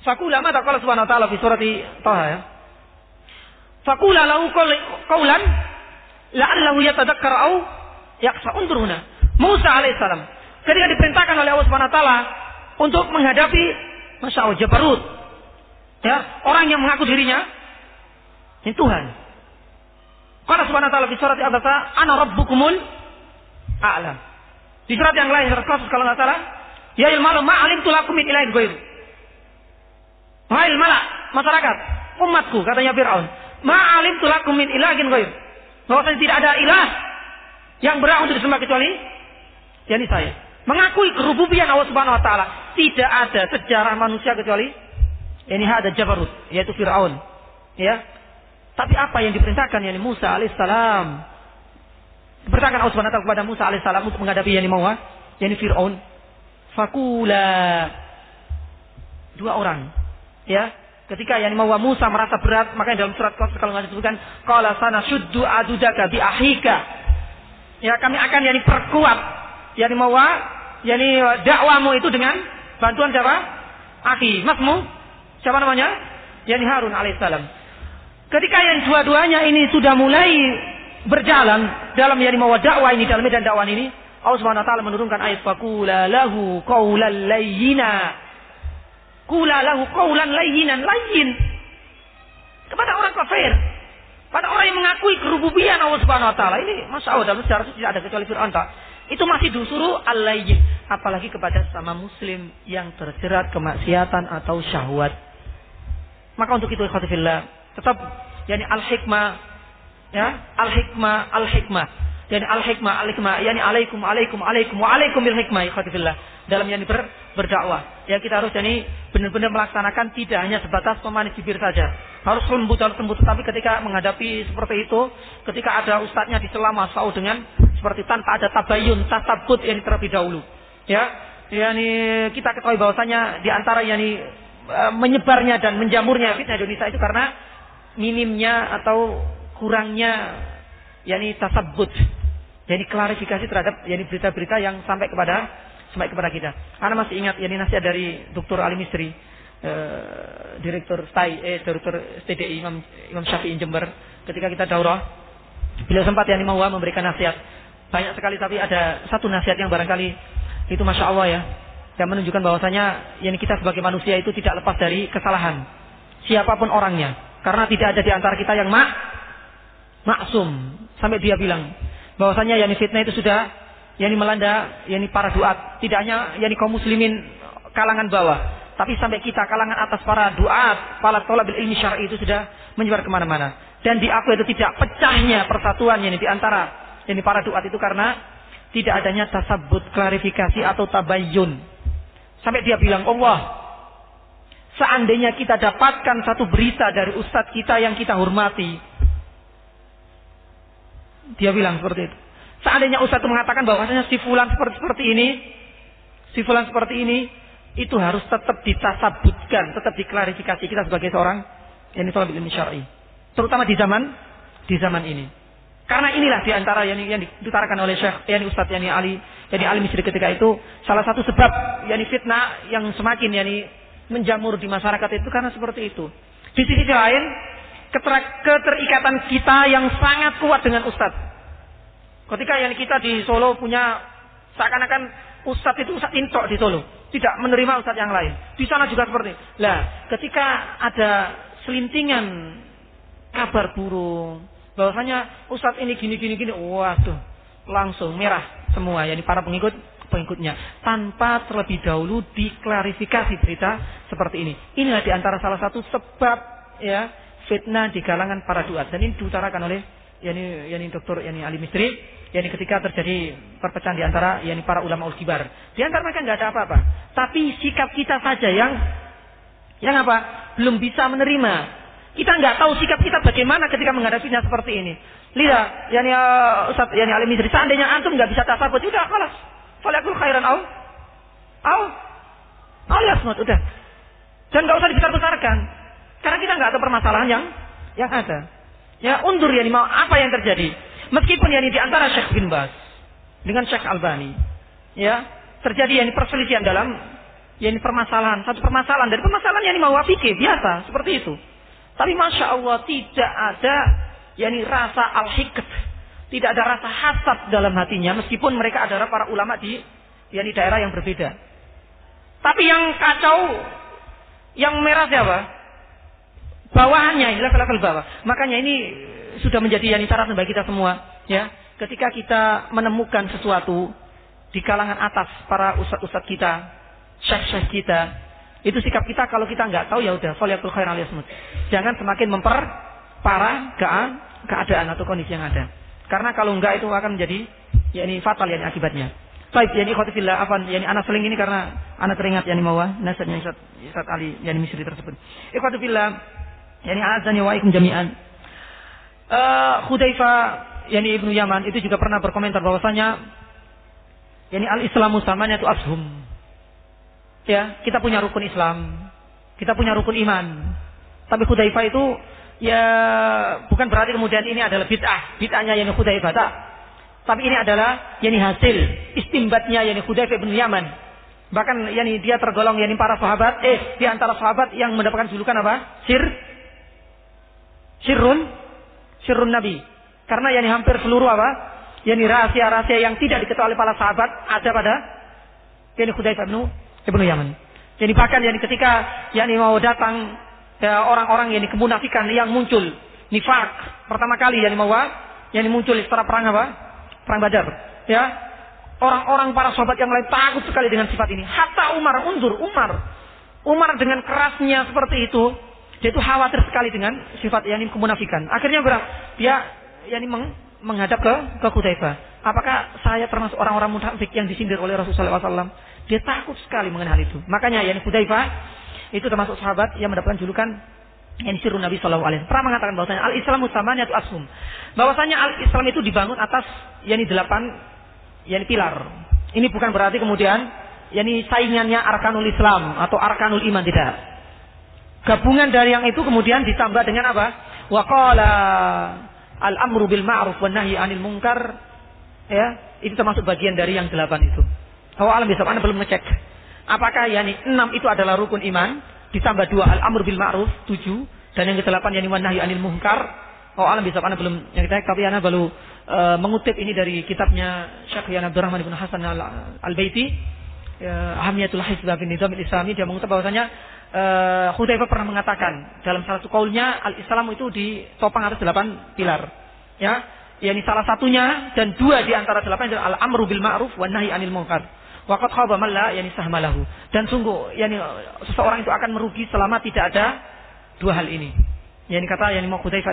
Faqula mata qala subhanahu wa ta'ala fi surati Taha ya. Faqula lahu qawlan la'allahu yatadhakkar au yakhsha. Unzuruna. Musa alaihissalam ketika diperintahkan oleh Allah Subhanahu wa taala untuk menghadapi Masya Allah Jabarut, ya, orang yang mengaku dirinya ini Tuhan. Qala Subhanahu wa taala di surat Al-Baqarah, ana rabbukumul a'lam. Di surat yang lain surat Qasas kalau enggak salah, ya ilmalu ma alimtu lakum min ilahin ghairu. Wahai malak masyarakat, umatku katanya Firaun, ma alimtu lakum min ilahin ghairu. Bahwasanya tidak ada ilah yang berhak untuk disembah kecuali yakni saya. Mengakui kerububian Allah Subhanahu wa taala. Tidak ada sejarah manusia kecuali yakni ada Jabarut, yaitu Firaun. Ya. Tapi apa yang diperintahkan yakni Musa alaihissalam? Diperintahkan Allah Subhanahu wa taala kepada Musa alaihissalam untuk menghadapi yakni Firaun. Fakula. Dua orang. Ya. Ketika yakni Musa merasa berat, makanya dalam surat Qasas kalau nggak disebutkan qala sanashuddu adudaka bi ahika. Ya, kami akan yakni perkuat yakni dakwamu itu dengan bantuan siapa? Akhi, masmu. Siapa namanya? yakni Harun alaihissalam. Ketika yang dua-duanya ini sudah mulai berjalan dalam yakni dakwah ini, dalam medan dakwah ini, Allah Subhanahu wa taala menurunkan ayat faqula lahu qaulan layyina. Qula lahu qaulan layyinan, layyin. Kepada orang kafir, pada orang yang mengakui kerububian Allah Subhanahu wa taala. Ini Masya Allah dalam sejarah tidak ada kecuali Fir'aun. Itu masih disuruh al-layyin, apalagi kepada sama muslim yang terjerat kemaksiatan atau syahwat. Maka untuk itu ikhwati fillah, tetap yakni al-hikmah, ya, al-hikmah. Yani al-hikmah, yani alaikum wa alaikum bil hikmah ikhwati fillah. Dalam yang berdakwah, ya kita harus yani benar-benar melaksanakan, tidak hanya sebatas pemanis bibir saja. Harus lembut. Tapi ketika menghadapi seperti itu, ketika ada ustadznya dicela masau dengan seperti tanpa ada tabayun, tasabut yang terlebih dahulu. Ya, yani kita ketahui bahwasanya di antara yani menyebarnya dan menjamurnya fitnah Indonesia itu karena minimnya atau kurangnya yani tasabut, yani klarifikasi terhadap yani berita-berita yang sampai kepada kita. Karena masih ingat yani nasihat dari Dr. Ali Misri, Direktur STDI Imam Syafi'i Jember, ketika kita daurah, beliau sempat yani mau memberikan nasihat banyak sekali, tapi ada satu nasihat yang barangkali itu Masya Allah ya, yang menunjukkan bahwasanya yani kita sebagai manusia itu tidak lepas dari kesalahan siapapun orangnya, karena tidak ada di antara kita yang maksum. Sampai dia bilang bahwasanya yani fitnah itu sudah yani melanda yani para duat, tidak hanya yani kaum muslimin kalangan bawah, tapi sampai kita kalangan atas para duat, para thalabil ilmi syar'i itu sudah menyebar kemana-mana. Dan diakui itu tidak pecahnya persatuan yani di antara yani para duat itu karena tidak adanya tasabut, klarifikasi atau tabayyun. Sampai dia bilang, Allah, seandainya kita dapatkan satu berita dari ustadz kita yang kita hormati, dia bilang seperti itu. Seandainya ustadz itu mengatakan bahwasanya si fulan seperti ini, itu harus tetap ditasabutkan, tetap diklarifikasi kita sebagai seorang yang thalib ilmi syar'i, terutama di zaman ini. Karena inilah di antara yang diutarakan oleh Syekh yani Ustadz yani Ali Misri ketika itu, salah satu sebab yani fitnah yang semakin yani menjamur di masyarakat itu karena seperti itu. Di sisi lain, keterikatan kita yang sangat kuat dengan ustadz. Ketika yang kita di Solo punya seakan-akan ustadz itu ustadz intok di Solo, tidak menerima ustadz yang lain. Di sana juga seperti itu. Lah, ketika ada selintingan kabar burung bahwasanya ustadz ini gini, waduh, langsung merah semua yakni para pengikutnya tanpa terlebih dahulu diklarifikasi berita seperti ini. Inilah di antara salah satu sebab ya fitnah di kalangan para duat, dan ini diutarakan oleh yani Dr. yani Ali Misri, yani ketika terjadi perpecahan di antara yani para ulama ul-kibar. Di antara mereka enggak ada apa-apa, tapi sikap kita saja yang apa? Belum bisa menerima. Kita enggak tahu sikap kita bagaimana ketika menghadapinya seperti ini. Lihat, yani Ustaz yani Ali Misri, seandainya antum enggak bisa tasabut, udah kelas. Falakul khairan au yasmut, udah. Dan enggak usah dibesar-besarkan. Karena kita enggak tahu permasalahan yang ada. Ya, undur yani mau apa yang terjadi. Meskipun yani di antara Syekh bin Baz dengan Syekh Albani, ya, terjadi yani perselisihan dalam yakni permasalahan, satu permasalahan dari permasalahan yakni mau fikih biasa seperti itu. Tapi masya Allah tidak ada yakni rasa al-hiqd, tidak ada rasa hasad dalam hatinya meskipun mereka adalah para ulama di yakni daerah yang berbeda. Tapi yang kacau, yang merah siapa? Bawahannya, level-level bawah. Makanya ini sudah menjadi yakni syarat bagi kita semua, ya. Ketika kita menemukan sesuatu di kalangan atas para ustadz-ustadz kita, syekh-syekh kita, itu sikap kita kalau kita nggak tahu ya udah, falyakul khairan liyasmut. Jangan semakin memperparah keadaan atau kondisi yang ada. Karena kalau enggak itu akan menjadi yakni fatal yakni akibatnya. Baik, yakni ikhwati fillah, afan, yakni anak seling ini karena anak teringat yakni mawa nasihatnya Ustaz Ali yakni Misri tersebut. Ikhwati fillah, yakni azani wa ikum jami'an. Hudzaifah yakni Ibnu Yaman itu juga pernah berkomentar bahwasanya yakni al-Islamu samaniyatu ashum. Ya, kita punya rukun Islam, kita punya rukun iman. Tapi Hudzaifah itu ya bukan berarti kemudian ini adalah bid'ahnya yakni Hudzaifah, tak. Tapi ini adalah yakni hasil istimbatnya yakni Hudzaifah bin Yaman. Bahkan yakni dia tergolong yakni para sahabat di antara sahabat yang mendapatkan julukan apa? Sirrun Nabi. Karena yakni hampir seluruh apa? Yakni rahasia-rahasia yang tidak diketahui oleh para sahabat ada pada yakni Hudzaifah bin Yaman. Jadi bahkan yakni ketika yakni mau datang orang-orang yakni kemunafikan yang muncul nifak pertama kali yakni muncul setelah perang apa? Perang Badar, ya. Orang-orang para sahabat yang lain takut sekali dengan sifat ini. Hatta Umar dengan kerasnya seperti itu, dia itu khawatir sekali dengan sifat yakni kemunafikan. Akhirnya dia yakni menghadap ke Hudzaifah. Apakah saya termasuk orang-orang munafik yang disindir oleh Rasulullah SAW? Dia takut sekali mengenai hal itu. Makanya yakni Hudzaifah itu termasuk sahabat yang mendapatkan julukan yakni sirrun Nabi sallallahu alaihi wasallam. Pernah mengatakan bahwasanya al-Islamu samaniyatu ashum. Bahwasanya al-Islam itu dibangun atas yakni 8 yakni pilar. Ini bukan berarti kemudian yakni saingannya arkanul Islam atau arkanul iman, tidak. Gabungan dari yang itu kemudian ditambah dengan apa? Wa qala al-amru bil ma'ruf wan nahyi 'anil munkar. Ya, itu termasuk bagian dari yang 8 itu. Alam bisa Anda belum ngecek. Apakah yakni 6 itu adalah rukun iman, ditambah 2 al-amr bil ma'ruf 7, dan yang ke-8 yakni wan nahyi 'anil munkar. Alam bisa Anda belum ngecek, tapi Anda baru mengutip ini dari kitabnya Syekh Yana Abdurrahman bin Hasan Al-Baiti, Ahamiyatul Hizb fi Nizam al-Islami. Dia mengutip bahwasanya Hudzaifah pernah mengatakan dalam salah satu qaulnya al-Islam itu ditopang atas 8 pilar. Ya, yakni salah satunya dan 2 di antara 8 adalah al-amru bil ma'ruf wan nahyi 'anil munkar. Waqad khaba man la yakni sahmalahu. Dan sungguh yakni seseorang itu akan merugi selama tidak ada 2 hal ini. Yakni kata yakni Hudzaifah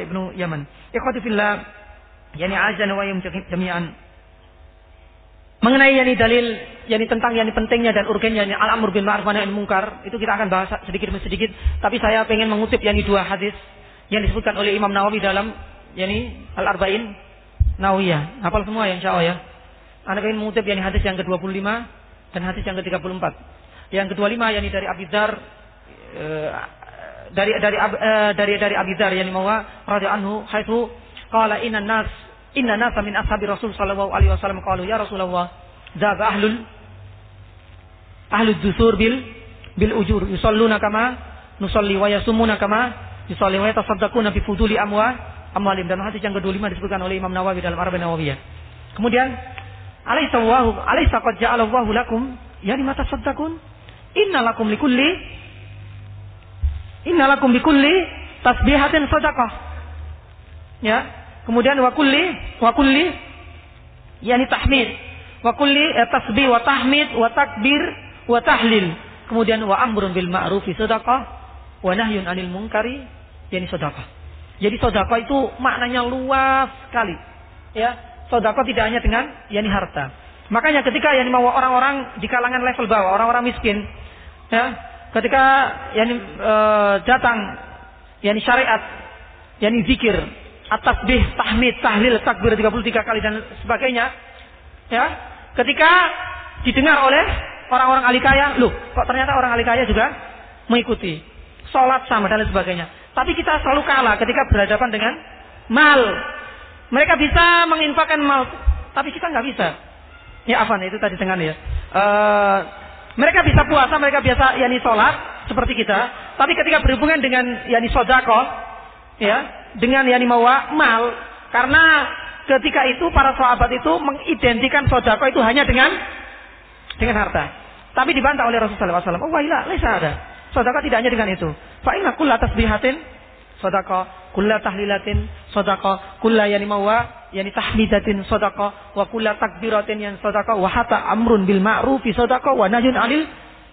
ibnu Yaman. Ikhwati fillah, yakni azan wa yum jami'an. Mengenai yakni dalil yakni tentang yakni pentingnya dan urgennya yakni al-amr bil ma'ruf wa nahy 'anil munkar, itu kita akan bahas sedikit demi sedikit, tapi saya ingin mengutip yakni 2 hadis yang disebutkan oleh Imam Nawawi dalam yakni Al-Arba'in Nawawiyah. Hafal semua ya insyaallah ya. Anda ingin mengutip yakni hadis yang ke-25 dan hadis yang ke-34. Yang ke-25 yakni dari Abi Dzar dari Abi Dzar yakni mawa radhiyallahu anhu haitsu qala inna nasa min ashabi Rasul sallallahu alaihi wasallam qalu ya Rasulullah dzaba ahlud dusur bil ujur yusalluna kama nusalli wa yasumuna kama yusalli wa yatasaddaquna bi fuduli amwalim. Dan hadis yang ke-25 disebutkan oleh Imam Nawawi dalam Arba'in Nawawiyah. Kemudian Alaysa qad ja'ala Allahu lakum yani ma tasaddaqun inna lakum bikulli tasbihatin shadaqah. Ya. Kemudian wa kulli yani tahmid. Wa kulli tasbih wa tahmid wa takbir wa tahlil. Kemudian wa amrun bil ma'rufi shadaqah wa nahyun 'anil munkari yani shadaqah. Jadi sedekah itu maknanya luas sekali. Ya. Sedekah tidak hanya dengan yakni harta. Makanya ketika yakni mau orang-orang di kalangan level bawah, orang-orang miskin, ya, ketika yakni datang yakni syariat, yakni zikir, at-tasbih, tahmid, tahlil, takbir 33 kali dan sebagainya, ya, ketika didengar oleh orang-orang ahli kaya, loh, kok ternyata orang ahli kaya juga mengikuti, sholat sama dan lain sebagainya. Tapi kita selalu kalah ketika berhadapan dengan mal. Mereka bisa menginfakkan mal, tapi kita nggak bisa. Ya afan itu tadi dengan ya. Mereka bisa puasa, mereka biasa sholat seperti kita, tapi ketika berhubungan dengan sedekah, ya, dengan mal, karena ketika itu para sahabat itu mengidentikan sedekah itu hanya dengan harta. Tapi dibantah oleh Rasulullah SAW. Oh wailah, laisa ada. Sedekah tidak hanya dengan itu. Fa inna kulla tasbihatin sedekah, kulla tahlilatin sedekah, kulla tahmidatin sedekah, wa kulla takbiratin sedekah, wa hatta amrun bil ma'rufi sedekah, wa nahyun 'anil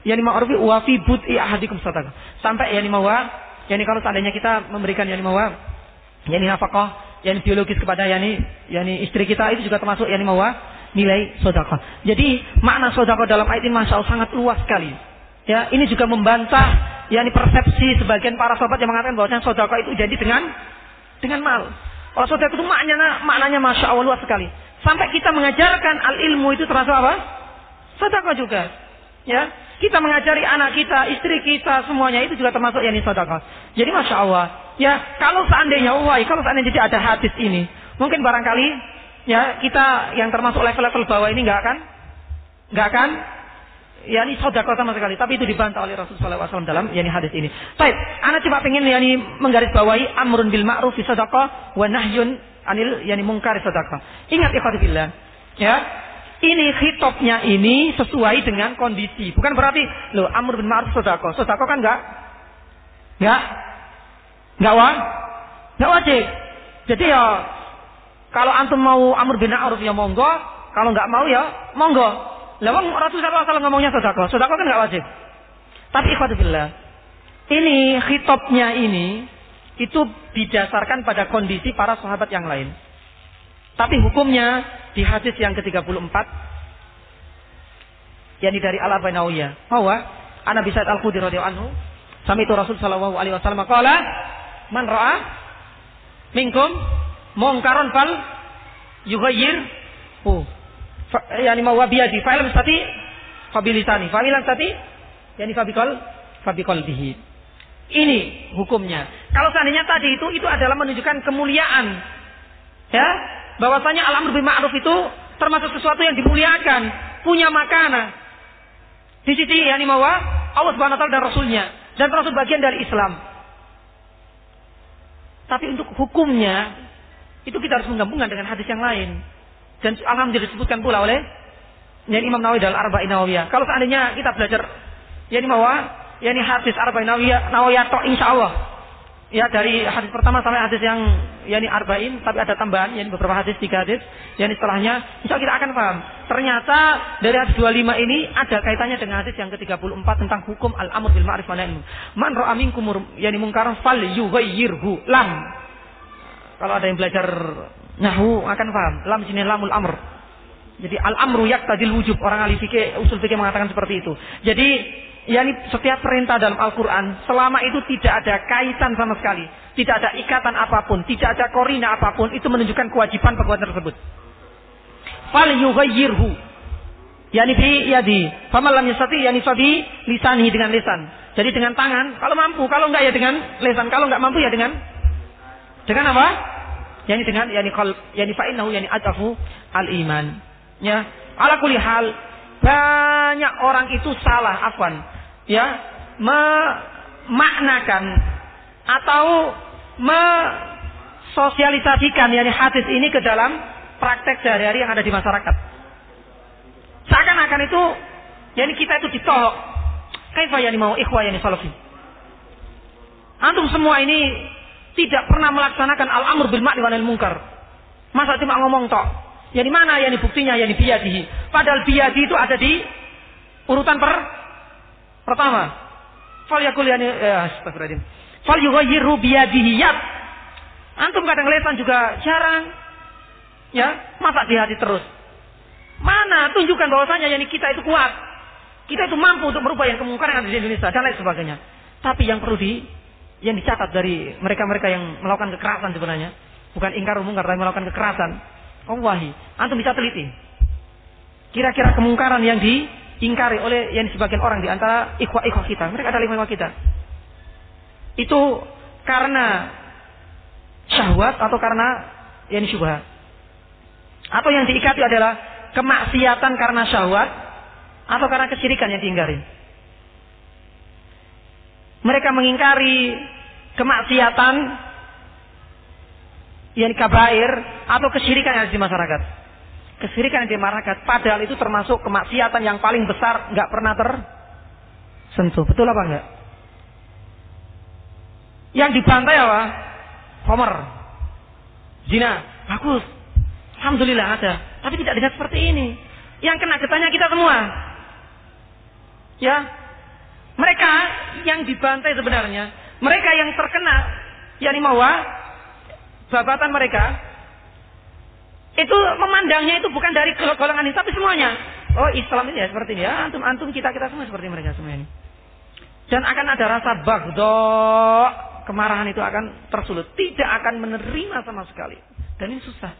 ma'rufi wa fi bud'i ahadikum sedekah. Sampai kalau seandainya kita memberikan nafkah biologis kepada istri kita, itu juga termasuk nilai sedekah. Jadi makna sedekah dalam ayat ini Masya Allah sangat luas sekali. Ya, ini juga membantah persepsi sebagian para sahabat yang mengatakan bahwa sedekah itu jadi dengan mal. Kalau sedekah itu maknanya Masya Allah luas sekali. Sampai kita mengajarkan al-ilmu itu termasuk apa? Sedekah juga. Ya, kita mengajari anak kita, istri kita, semuanya itu juga termasuk sedekah. Jadi Masya Allah. Ya, kalau seandainya tidak ada hadis ini, mungkin barangkali kita yang termasuk level-level bawah ini nggak akan sedekah sama sekali. Tapi itu dibantah oleh Rasulullah SAW dalam hadis ini. Baik, ana cuma pengen menggarisbawahi amrun bil ma'ruf sedekah wa nahyun 'anil munkar sedekah. Ingat ikhwatillah, ya. Ini khitobnya ini sesuai dengan kondisi. Bukan berarti amr bil ma'ruf sedekah. Sedekah kan enggak wajib. Jadi kalau antum mau amr bil ma'ruf ya monggo, kalau enggak mau ya monggo. Lah wong Rasulullah SAW ngomongnya sedekah. Sedekah kan enggak wajib. Tapi ikhwatillah, ini khitobnya ini itu didasarkan pada kondisi para sahabat yang lain. Tapi hukumnya di hadis yang ke-34 dari Al-Arba'in Nawawiyah, bahwa Nabi Sa'id Al-Khudri radhiyallahu anhu, sami itu Rasul sallallahu alaihi wasallam qala, man ra'a minkum munkaran fal yughayyir ma wa biyadi fa lam yastati fa bilisani fa lam yastati fa biqalbihi. Ini hukumnya. Kalau seandainya tadi itu adalah menunjukkan kemuliaan, ya, bahwasanya al-amr bil ma'ruf itu termasuk sesuatu yang dimuliakan, punya makana di sisi Allah Subhanahu wa taala dan Rasulnya, dan termasuk bagian dari Islam. Tapi untuk hukumnya itu kita harus menggabungkan dengan hadis yang lain. Dan alhamdulillah disebutkan pula oleh Imam Nawawi dalam Arba'in Nawawiyah. Kalau seandainya kita belajar hadis Arba'in Nawawiyah toh insyaallah, ya, dari hadis pertama sampai hadis yang Arba'in, tapi ada tambahan beberapa hadis, 3 hadis setelahnya, insyaallah kita akan paham. Ternyata dari hadis 25 ini ada kaitannya dengan hadis yang ke-34 tentang hukum al-amr bil ma'ruf wa nahy anil munkar. Man ra'a minkum munkaran falyughayyirhu. Lam. Kalau ada yang belajar nahwu akan paham. Lam sini lamul amr. Jadi al-amru yaqtadil wujub. Orang ahli fikih, usul fikih mengatakan seperti itu. Jadi setiap perintah dalam Al-Quran, selama itu tidak ada kaitan sama sekali, tidak ada ikatan apapun, tidak ada korina apapun, itu menunjukkan kewajiban perbuatan tersebut. Fal yughayyirhu, bi yadi, faman lam yastati fabi lisanihi, dengan lisan. Jadi dengan tangan kalau mampu, kalau enggak ya dengan lisan, kalau enggak mampu ya dengan apa? Dengan qalb, fa innahu adafu al-iman. Ya, ala kulli hal, banyak orang itu salah memaknakan atau mensosialisasikan hadis ini ke dalam praktek sehari-hari yang ada di masyarakat. Seakan-akan itu kita itu ditohok. Kaifa mau ikhwah salafi. Antum semua ini tidak pernah melaksanakan al-amr bil ma'ruf wa nahy anil munkar. Masa cuma ngomong tok. Mana buktinya biyadihi. Padahal biyadi itu ada di urutan pertama. Fal yakul astagfirullahaladzim. Fal yughayyiru biyadihi yad. Antum kadang lesan juga jarang. Ya, masa di hati terus. Mana tunjukkan bahwasanya kita itu kuat. Kita itu mampu untuk merubah yang kemungkaran yang ada di Indonesia dan lain sebagainya. Tapi yang perlu yang dicatat dari mereka-mereka yang melakukan kekerasan sebenarnya, bukan ingkar mungkar tapi melakukan kekerasan. Wallahi, antum bisa teliti. Kira-kira kemungkaran yang diingkari oleh sebagian orang di antara ikhwah kita, mereka adalah ikhwah kita. Itu karena syahwat atau karena syubhat. Atau yang diikati adalah kemaksiatan karena syahwat atau karena kesyirikan yang diingkari. Mereka mengingkari kemaksiatan yang kabair atau kesyirikan yang ada di masyarakat. Kesyirikan yang di masyarakat, padahal itu termasuk kemaksiatan yang paling besar, nggak pernah tersentuh. Betul apa enggak? Yang dibantai apa? Homer, zina, bagus, alhamdulillah ada. Tapi tidak dengan seperti ini. Yang kena getahnya kita semua. Ya, mereka yang dibantai sebenarnya, mereka yang terkena, yakni babatan mereka, itu memandangnya itu bukan dari golongan ini, tapi semuanya. Oh, Islam ini ya seperti ini ya, antum kita semua seperti mereka semua ini. Dan akan ada rasa bagdo, kemarahan itu akan tersulut, tidak akan menerima sama sekali. Dan ini susah.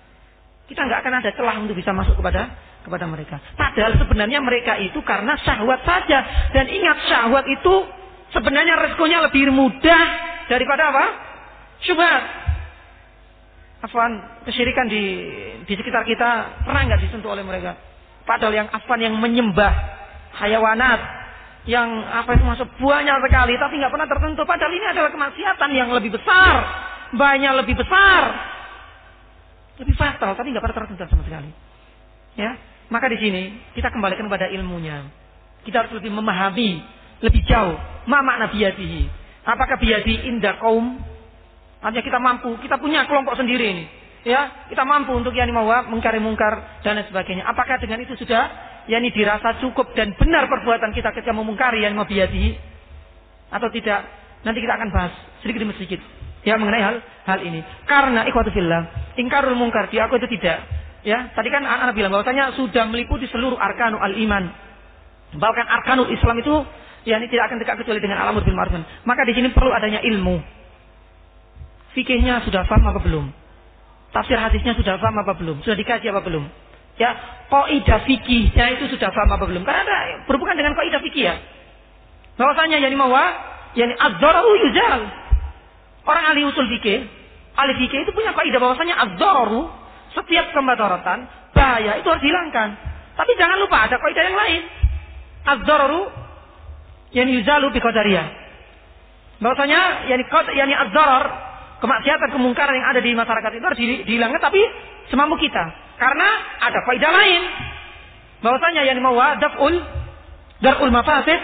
Kita nggak akan ada celah untuk bisa masuk kepada mereka. Padahal sebenarnya mereka itu karena syahwat saja. Dan ingat, syahwat itu sebenarnya resikonya lebih mudah daripada apa? Syubhat. Afwan, kesyirikan di sekitar kita pernah nggak disentuh oleh mereka? Padahal yang afwan, yang menyembah hayawanat, yang apa itu masuk banyak sekali, tapi nggak pernah tersentuh. Padahal ini adalah kemaksiatan yang lebih besar, banyak lebih besar, lebih fatal, tapi nggak pernah tersentuh sama sekali. Ya, maka di sini kita kembalikan pada ilmunya. Kita harus lebih memahami lebih jauh. Ma makna biyadihi? Apakah biyadi inda kaum? Artinya kita mampu, kita punya kelompok sendiri ini. Ya, kita mampu untuk yani mengkari mungkar dan lain sebagainya. Apakah dengan itu sudah yani dirasa cukup dan benar perbuatan kita ketika memungkari yani biyadihi atau tidak? Nanti kita akan bahas sedikit demi sedikit ya mengenai hal ini. Karena ikhwatu fillah, ingkarul mungkar dia aku itu tidak. Ya, tadi kan anak bilang bahwasanya sudah meliputi seluruh arkanul iman. Bahkan arkanul Islam itu yani tidak akan dekat kecuali dengan al-amr bil ma'ruf. Maka di sini perlu adanya ilmu. Fikihnya sudah paham apa belum? Tafsir hadisnya sudah paham apa belum? Sudah dikaji apa belum? Ya, kaidah fikihnya itu sudah paham apa belum? Karena ada berhubungan dengan kaidah fikih ya. Bahwasanya yani ad-dararu yuzal. Orang ahli usul fikih, ahli fikih itu punya kaidah bahwasanya ad-dararu, setiap kemudaratan, bahaya itu harus dihilangkan. Tapi jangan lupa ada kaidah yang lain. Az-dararu yani yuzalu bi qadariyah. Bahwasanya yani az-darar, kemaksiatan kemungkaran yang ada di masyarakat itu harus dihilangkan, tapi semampu kita. Karena ada kaidah lain. Bahwasanya yani darul mafasid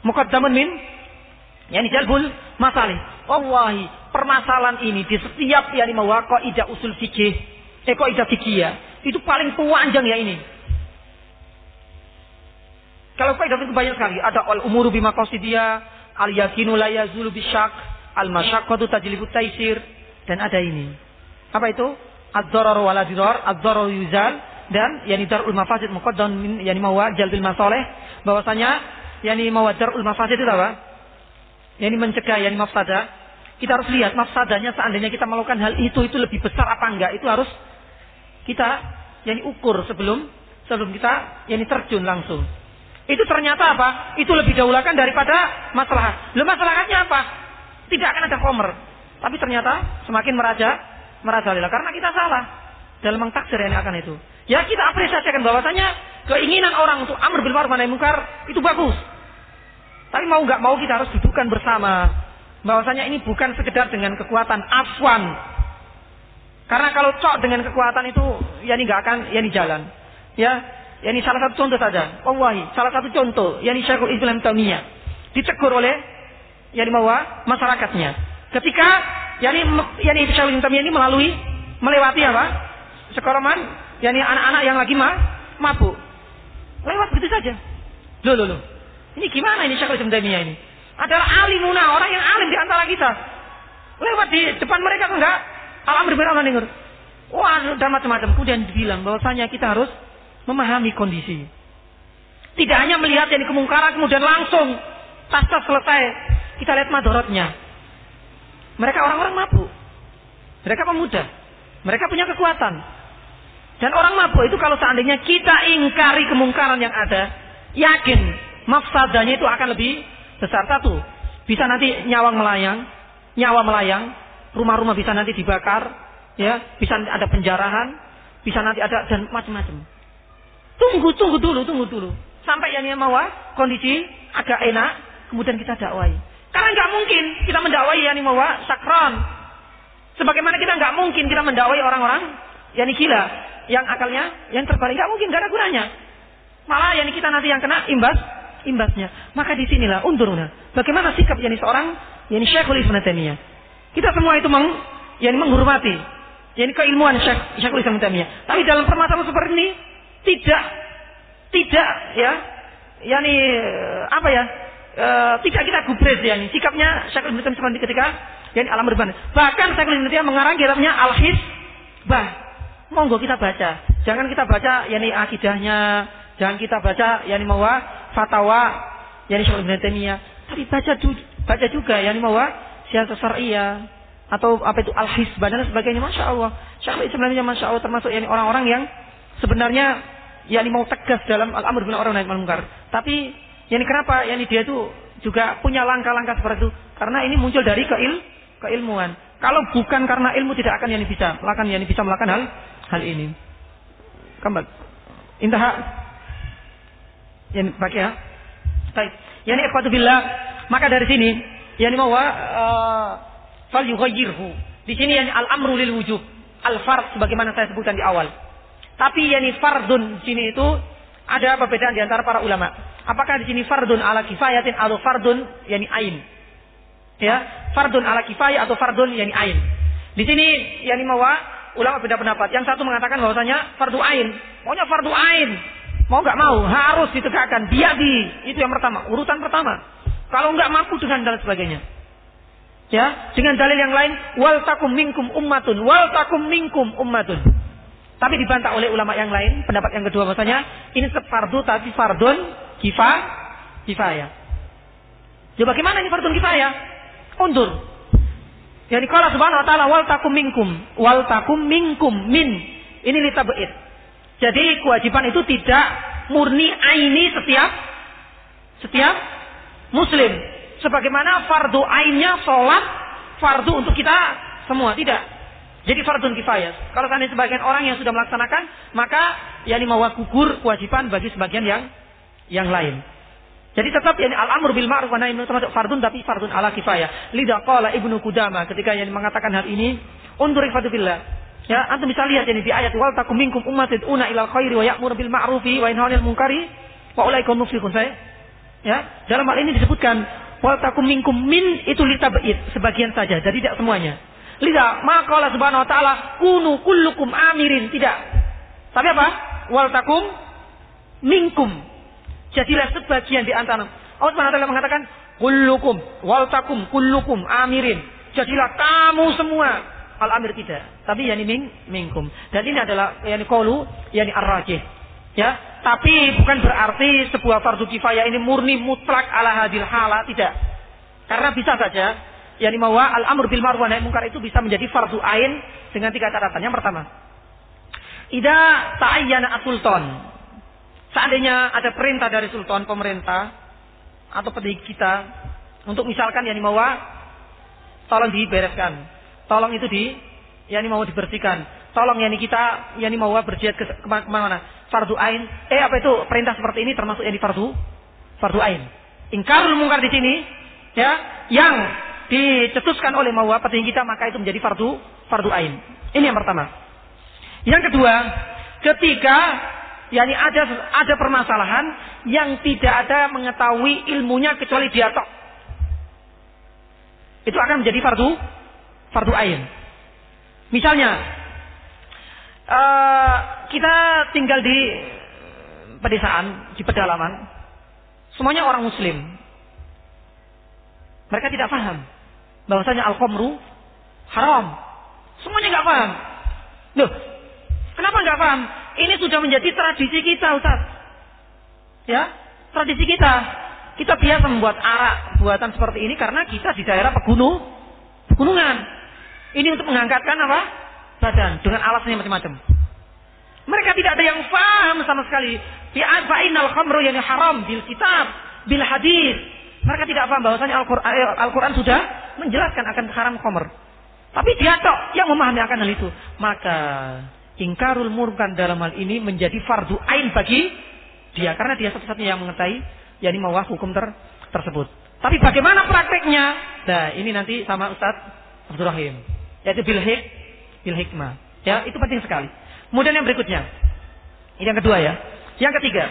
muqaddamun min yani jalbul masalih. Wallahi, permasalahan ini di setiap yani kaidah usul fikih, kaidah fikih itu paling panjang ya ini. Kalau kaidah itu banyak sekali. Ada al-umuru bimaqasidiyah, al-yakinu la yazulu bisyak, al-masyaqqatu tajlibu taisir, dan ada ini. Apa itu? Ad-darar wala dirar, ad-darar yuzal, dan yani darul mafasid muqaddam min yani jalbil masalih. Bahwasanya yani darul mafasid itu apa? Yani mencegah yani mafsadah. Kita harus lihat mafsadahnya seandainya kita melakukan hal itu lebih besar apa enggak. Itu harus kita yani ukur sebelum kita yani terjun langsung. Itu ternyata apa? Itu lebih dahulukan daripada maslahat. Lalu maslahatnya apa? Tidak akan ada khomer. Tapi ternyata semakin merajalela karena kita salah dalam mengtaksir yang akan itu. Ya kita apresiasikan bahwasanya keinginan orang untuk amr bil ma'ruf nahi munkar itu bagus. Tapi mau nggak mau kita harus dudukkan bersama bahwasanya ini bukan sekedar dengan kekuatan afwan. Karena kalau cok dengan kekuatan itu yani nggak akan yani jalan. Ya, yani salah satu contoh saja. Wallahi, salah satu contoh yani Syekhul Islam Taimiyah ditegur oleh yani masyarakatnya. Ketika yani Syekhul Islam Taimiyah ini melewati apa? Sekoroman yani anak-anak yang lagi mabuk. Lewat begitu saja. Loh. Ini gimana ini Syekhul Islam Taimiyah ini? Adalah alimuna, orang yang alim di antara kita. Lewat di depan mereka enggak al-amr bil ma'ruf nahi munkar. Wah, dan macam-macam. Kemudian dibilang bahwasanya kita harus memahami kondisi. Tidak hanya melihat yang kemungkaran kemudian langsung tas selesai. Kita lihat madorotnya. Mereka orang-orang mabuk. Mereka pemuda. Mereka punya kekuatan. Dan orang mabuk itu kalau seandainya kita ingkari kemungkaran yang ada, yakin mafsadahnya itu akan lebih besar. Satu, bisa nanti nyawa melayang, rumah-rumah bisa nanti dibakar, ya, bisa ada penjarahan, bisa nanti ada dan macam-macam. Tunggu dulu. sampai yang kondisi agak enak, kemudian kita dakwai. Karena nggak mungkin kita mendakwai yang sakron. Sebagaimana kita nggak mungkin kita mendakwai orang-orang yang gila, yang akalnya yang terbalik, nggak mungkin, nggak ada gunanya. Malah yang kita nanti yang kena imbasnya. Maka disinilah unduruna. Bagaimana sikap seorang Syekhul Islam Taimiyah. Kita semua itu menghormati keilmuan Syekhul Islam Taimiyah. Tapi dalam permasalahan seperti ini tidak tidak kita gubres sikapnya Syekhul Islam Taimiyah ketika alam berbana. Bahkan Syekhul Islam Taimiyah mengarang kitabnya Al-Hizbah. Monggo kita baca. Jangan kita baca akidahnya, jangan kita baca fatwa Syekhul Islam Taimiyah, tapi baca juga Syiasat Syar'iyyah atau Al-Hizbah dan sebagainya. Masya Allah, Syekhul Islam Taimiyah Masya Allah termasuk orang-orang yang sebenarnya mau tegas dalam al-amr bil ma'ruf nahi anil munkar. Tapi kenapa dia itu juga punya langkah-langkah seperti itu? Karena ini muncul dari keilmuan. Kalau bukan karena ilmu tidak akan bisa melakukan hal ini. Kembali. Intaha. Pakai ya. Baik. Ikhwatu billah, maka dari sini fal yughayyirhu. Di sini al-amru lil wujub, al-fard sebagaimana saya sebutkan di awal. Tapi fardun di sini itu ada perbedaan di antara para ulama. Apakah di sini fardun ala kifayatin atau fardun ain? Ya, fardun ala kifayah atau fardun ain. Di sini ulama beda pendapat. Yang satu mengatakan bahwasanya fardu ain. Maunya fardu ain. Mau enggak mau harus ditegakkan. Biadi, itu yang pertama, urutan pertama. Kalau enggak mampu dengan dan sebagainya. Ya, dengan dalil yang lain, wal takum minkum ummatun. Tapi dibantah oleh ulama yang lain, pendapat yang kedua bahwasanya ini fardu tapi fardun kifayah. Jadi bagaimana ini fardun kifayah? Undur. Qala subhanahu wa ta'ala wal takum minkum min. Ini litab'id. Jadi kewajiban itu tidak murni aini setiap muslim. Sebagaimana fardu ainnya salat fardu untuk kita semua, tidak. Jadi fardun kifayah. Kalau seandainya sebagian orang yang sudah melaksanakan, maka gugur kewajiban bagi sebagian yang lain. Jadi tetap al-amru bil ma'ruf wa nahy anil munkar termasuk fardun tapi fardun ala kifayah. Lidza qala Ibnu Qudamah ketika mengatakan hal ini, undur ikhwatu billah. Ya, antum bisa lihat di ayat wal takum minkum ummatun una ilal khairi wa ya'muru bil ma'rufi wa yanhauna 'anil munkari wa ulaika hum muflihun. Dalam hal ini disebutkan wal takum minkum min itu litab'id, sebagian saja, jadi tidak semuanya. Lidza maka Allah Subhanahu wa taala kunu kullukum amirin, tidak. Tapi apa? Wal takum minkum. Jadilah sebagian di antara. Allah Subhanahu wa taala mengatakan kullukum wal takum kullukum amirin. Jadilah kamu semua al-amir, tidak. Tapi minkum. Dan ini adalah qaulu ar-rajih. Ya, tapi bukan berarti sebuah fardu kifayah ini murni mutlak ala hadil hala, tidak. Karena bisa saja al-amr bil ma'ruf wa nahy anil munkar itu bisa menjadi fardu ain dengan 3 catatan. Yang pertama, idza ta'ayyana as-sultan. Seandainya ada perintah dari sultan, pemerintah atau pendidik kita untuk misalkan tolong dibereskan, tolong itu dibersihkan, tolong kita berjihad ke mana? Fardu ain. Apa itu perintah seperti ini termasuk fardu ain. Ingkarul munkar di sini yang dicetuskan oleh petinggi kita, maka itu menjadi fardu ain. Ini yang pertama. Yang kedua, ketika ada permasalahan yang tidak ada mengetahui ilmunya kecuali dia tok, itu akan menjadi fardu ain. Misalnya kita tinggal di pedesaan, di pedalaman, semuanya orang muslim. Mereka tidak paham bahwasanya al-khamru haram. Semuanya nggak paham. Loh, kenapa nggak paham? Ini sudah menjadi tradisi kita, Ustaz. Ya, tradisi kita. Kita biasa membuat arak buatan seperti ini karena kita di daerah pegunungan. Ini untuk mengangkatkan badan dengan alasannya macam-macam. Mereka tidak ada yang paham sama sekali. Fa'inal khamru haram bil kitab, bil hadis. Mereka tidak paham bahwasanya Al-Quran sudah menjelaskan akan haram khamr. Tapi dia tok yang memahami akan hal itu. Maka ingkarul munkar dalam hal ini menjadi fardu ain bagi dia, karena dia satu-satunya yang mengetahui yakni mawah hukum tersebut. Tapi bagaimana prakteknya? Nah, ini nanti sama Ustaz Abdul Rahim, yaitu bil hikmah. Ya, itu penting sekali. Kemudian yang berikutnya, ini yang kedua ya. Yang ketiga,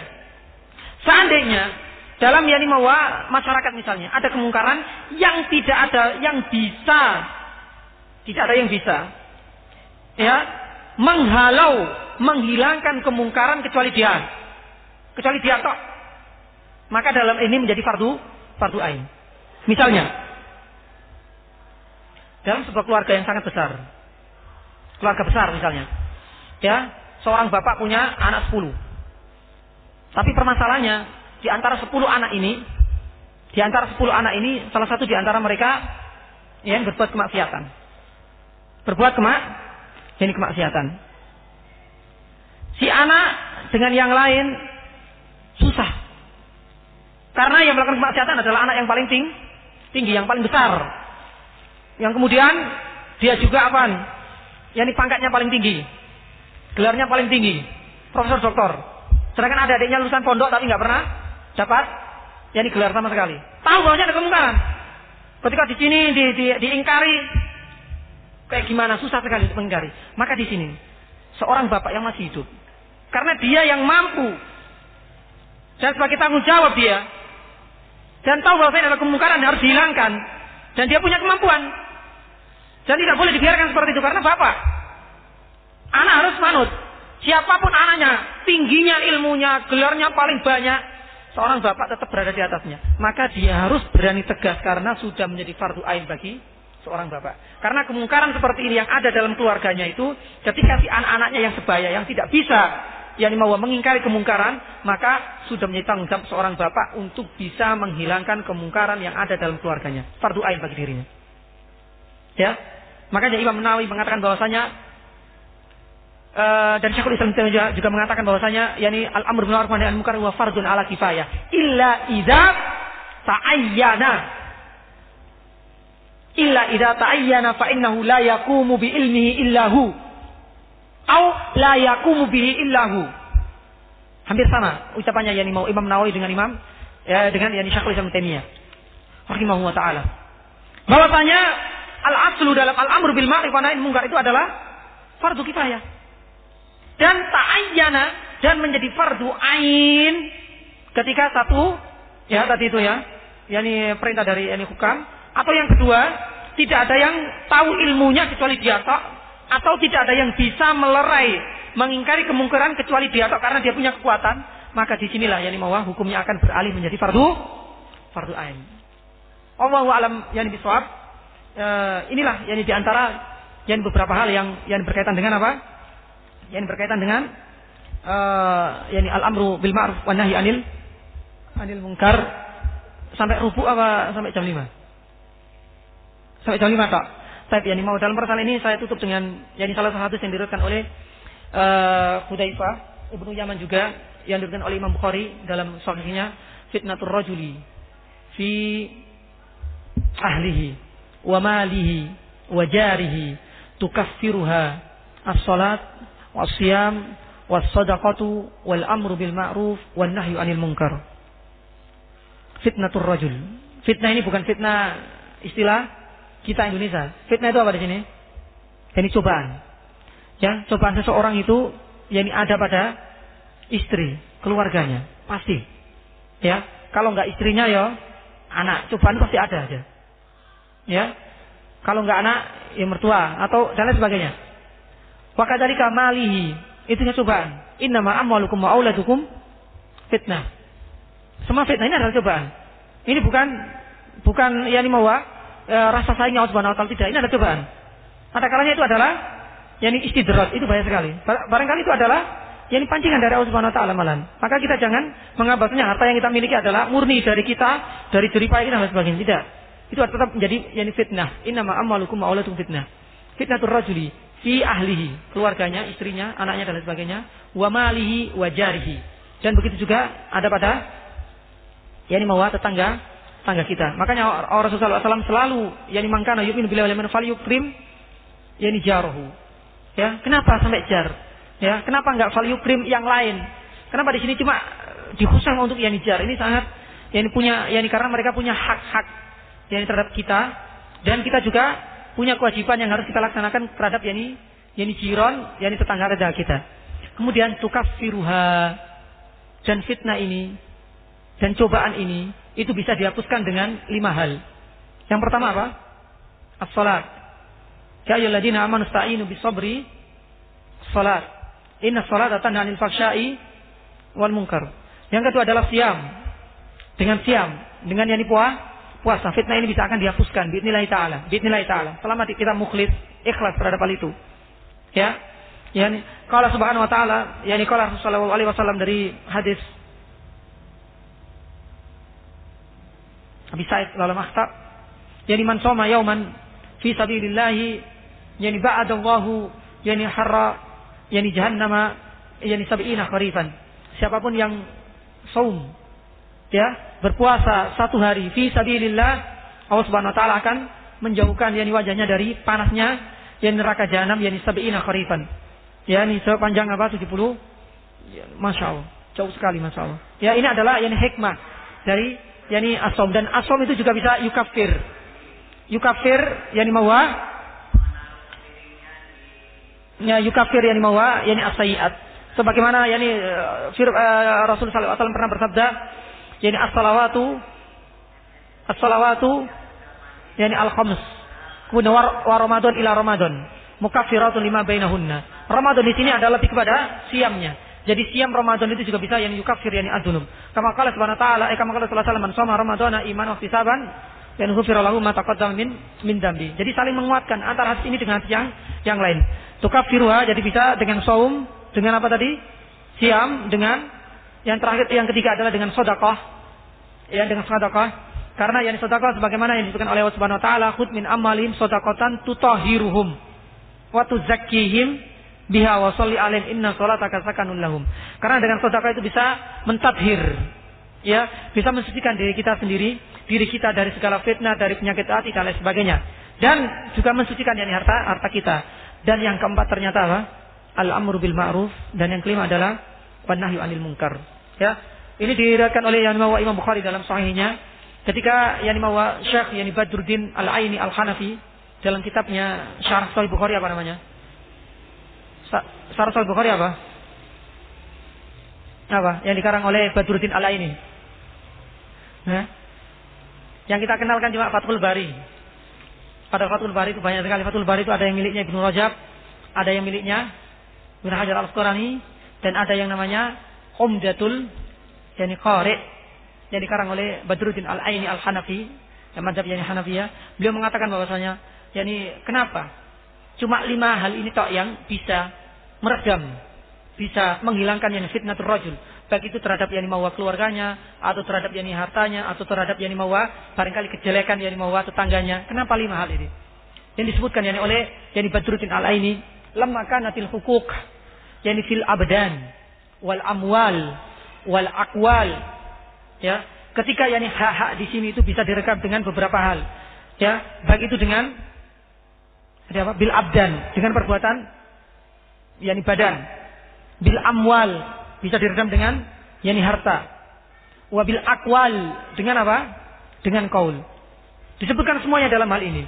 seandainya dalam yakni mawah masyarakat misalnya ada kemungkaran yang tidak ada yang bisa ya menghalau, menghilangkan kemungkaran kecuali dia tok, maka dalam ini menjadi fardu ain. Misalnya dalam sebuah keluarga yang sangat besar, keluarga besar misalnya, ya, seorang bapak punya anak 10. Tapi permasalahannya di antara 10 anak ini, salah satu di antara mereka yang berbuat kemaksiatan. Kemaksiatan. Si anak dengan yang lain susah. Karena yang melakukan kemaksiatan adalah anak yang paling tinggi, yang paling besar. Yang kemudian dia juga yakni pangkatnya paling tinggi. Gelarnya paling tinggi, profesor doktor. Sedangkan ada adiknya lulusan pondok tapi nggak pernah dapat yakni gelar sama sekali. Tahu bahwasanya ada kemungkaran. Ketika di sini diingkari, kayak gimana, susah sekali untuk mengingkari. Maka di sini seorang bapak yang masih hidup, karena dia yang mampu dan sebagai tanggung jawab dia, dan tahu bahwasanya ada kemungkaran yang harus dihilangkan, dan dia punya kemampuan, dan tidak boleh dibiarkan seperti itu karena bapak. Anak harus manut. Siapapun anaknya, tingginya ilmunya, gelarnya paling banyak, seorang bapak tetap berada di atasnya. Maka dia harus berani tegas karena sudah menjadi fardu ain bagi seorang bapak. Karena kemungkaran seperti ini yang ada dalam keluarganya itu, ketika si anak-anaknya yang sebaya, yang tidak bisa yakni mau mengingkari kemungkaran, maka sudah menjadi tanggung jawab seorang bapak untuk bisa menghilangkan kemungkaran yang ada dalam keluarganya. Fardu ain bagi dirinya. Ya, makanya Imam Nawawi mengatakan bahwasanya dan Syekhul Islam juga mengatakan bahwasanya yakni al-amr bil ma'ruf wa nahy anil munkar wa fardun 'ala kifayah illa idza ta'ayyana fa innahu la yaqumu bi ilmihi illa hu au la yaqumu bihi illa hu. Hampir sama ucapannya yakni mau Imam Nawawi dengan yakni Syekhul Islam Taimiyah rahimahullah taala. Bahwasanya al-aslu dalam al-amr bil ma'ruf wa nahy anil munkar itu adalah fardu kifayah. Dan ta'ayyana dan menjadi fardu ain ketika satu ya tadi itu ya yakni perintah dari yakni hukam, atau yang kedua tidak ada yang tahu ilmunya kecuali dia tok, atau tidak ada yang bisa melerai mengingkari kemungkaran kecuali dia tok karena dia punya kekuatan, maka disinilah yakni mawah hukumnya akan beralih menjadi fardu ain. Allahu a'lam yakni bisawab. Inilah yakni di antara yakni beberapa hal yang berkaitan dengan apa? Yang berkaitan dengan yakni al-amru bil ma'ruf wan nahyi anil munkar. Sampai rubu apa sampai jam 5? Sampai jam 5 tak? Saya yakni mau dalam persoalan ini saya tutup dengan yakni salah satu hadis yang diriwayatkan oleh Hudzaifah Ibnu Yaman juga, yang diriwayatkan oleh Imam Bukhari dalam sahihnya, fitnatur rajuli fi ahlihi wa malihi wa jarihi tukaffiruha as-salat was-siyam was-sadaqatu wal amru bil ma'ruf wan nahyu 'anil munkar. Fitnatur rajul. Fitnah ini bukan fitnah istilah kita Indonesia. Fitnah itu apa di sini? Ini cobaan. Ya, cobaan seseorang itu yang ada pada istri, keluarganya, pasti. Ya, kalau enggak istrinya ya anak, cobaan pasti ada aja. Ya. Kalau enggak anak, ya mertua atau dan lain sebagainya. Wa kadzalika malihi, itu cobaan. Innama amwalukum wa auladukum fitnah. Semua fitnah ini adalah cobaan. Ini bukan yakni rasa sayang Allah Subhanahu wa taala, tidak. Ini adalah cobaan. Ada kalanya itu adalah yakni istidrat, itu bahaya sekali. Barangkali itu adalah yakni pancingan dari Allah Subhanahu wa taala malan. Maka kita jangan menganggapnya harta yang kita miliki adalah murni dari kita, dari jerih payah dan sebagainya. Tidak. Itu tetap menjadi yakni fitnah. Innama amwalukum wa auladukum fitnah. Fitnatur rajuli fi ahlihi, keluarganya, istrinya, anaknya dan lain sebagainya, wa malihi wa jarihi. Dan begitu juga ada pada yakni tetangga kita. Makanya Rasulullah SAW selalu yakni mangkana yu'minu billahi wal yawmil akhir falyukrim yakni jaruhu. Ya, kenapa sampai jar? Ya, kenapa enggak falyukrim yang lain? Kenapa di sini cuma dikhususkan untuk yani jar. Ini sangat yani punya yani karena mereka punya hak-hak yani terhadap kita, dan kita juga punya kewajiban yang harus kita laksanakan terhadap yani jiron, yani tetangga kita. Kemudian tukaffiruha, dan fitnah ini dan cobaan ini itu bisa dihapuskan dengan 5 hal. Yang pertama apa? As-salat. Ya ayyuhalladzina amanu ista'inu bis-sabri salat. Inna salata tanha 'anil fahsya'i wal munkar. Yang kedua adalah siam. Dengan siam, dengan yani puasa, fitnah ini bisa akan dihapuskan biidznillah taala. Selama kita mukhlis, ikhlas terhadap hal itu. Ya. Yani qala subhanahu wa ta'ala, yani qala Rasulullah sallallahu alaihi wasallam dari hadis Abi Sa'id al-Makhtab, yani man shoma yauman fi sabilillah yani ba'adallahu yani harra yani jahannama yani 70 kharifan. Siapapun yang saum, ya, berpuasa 1 hari fi sabilillah, Allah Subhanahu wa taala akan menjauhkan yani wajahnya dari panasnya yani neraka jahanam yani 70 kharifan. Yani sepanjang apa? 70. Ya, Masya Allah, jauh sekali Masya Allah. Ya, ini adalah yani hikmah dari yani as-saum, dan as-saum itu juga bisa yukaffir. Yukaffir yani mawa, ya yukaffir yani mawa yani as-sayyi'at. Sebagaimana yani Rasul sallallahu alaihi wasallam pernah bersabda, yani as-salawatu yani al-khams, kemudian wa Ramadan ila Ramadan mukaffiratun lima bainahunna. Ramadan di sini adalah lebih kepada siamnya. Jadi siam Ramadan itu juga bisa yani yukaffir yani adzunub. Kama qala subhanahu wa ta'ala, kama qala sallallahu alaihi wasallam, man shoma ramadhana imanan wa ihtisaban yan ghufira lahu ma taqaddama min dambi. Jadi saling menguatkan antara hadis ini dengan hadis yang lain. Tukaffiruha, jadi bisa dengan saum, dengan apa tadi? Siam, dengan yang terakhir, yang ketiga adalah dengan sedekah. Ya, dengan sedekah. Karena yang sedekah sebagaimana yang disebutkan oleh Allah Subhanahu wa taala, khudh min amwalihim shadaqatan tutahhiruhum wa tuzakkihim biha wa sholli alaihim inna sholataka sakanun lahum. Karena dengan sedekah itu bisa mentadhir, ya, bisa mensucikan diri kita sendiri, diri kita dari segala fitnah, dari penyakit hati dan lain sebagainya, dan juga mensucikan yani harta kita. Dan yang keempat ternyata apa? Al-amru bil ma'ruf, dan yang kelima adalah wan nahyu 'anil munkar. Ya, ini diriwayatkan oleh Imam Bukhari dalam sahihnya ketika yani Syekh yani Badruddin Al-Aini Al-Hanafi dalam kitabnya Syarah Sahih Bukhari, apa namanya? Syarah Sahih Bukhari apa? Yang dikarang oleh Badruddin Al-Aini. Nah, yang kita kenalkan cuma Fathul Bari. Pada Fathul Bari itu banyak sekali. Fathul Bari itu ada yang miliknya Ibnu Rajab, ada yang miliknya Ibnu Hajar Al-Asqalani, dan ada yang namanya Umdatul yani Qari, yang dikarang oleh Badruddin Al-Aini Al-Hanafi, yang mazhab yani Hanafiyah. Beliau mengatakan bahwasanya yani kenapa cuma 5 hal ini tok yang bisa meredam, bisa menghilangkan yani fitnatul rajul, baik itu terhadap yani mawa keluarganya, atau terhadap yani hartanya, atau terhadap yani mawa barangkali kejelekan yani mawa tetangganya. Kenapa 5 hal ini? Yang disebutkan yani oleh yani Badruddin Al-Aini, lamma kanatil huquq yani fil abdan wal amwal wal aqwal. Ya, ketika yani hak-hak di sini itu bisa direkam dengan beberapa hal. Ya, baik itu dengan bil abdan, dengan perbuatan yani badan, bil amwal bisa diredam dengan yani harta, wa bil aqwal dengan apa? Dengan qaul. Disebutkan semuanya dalam hal ini.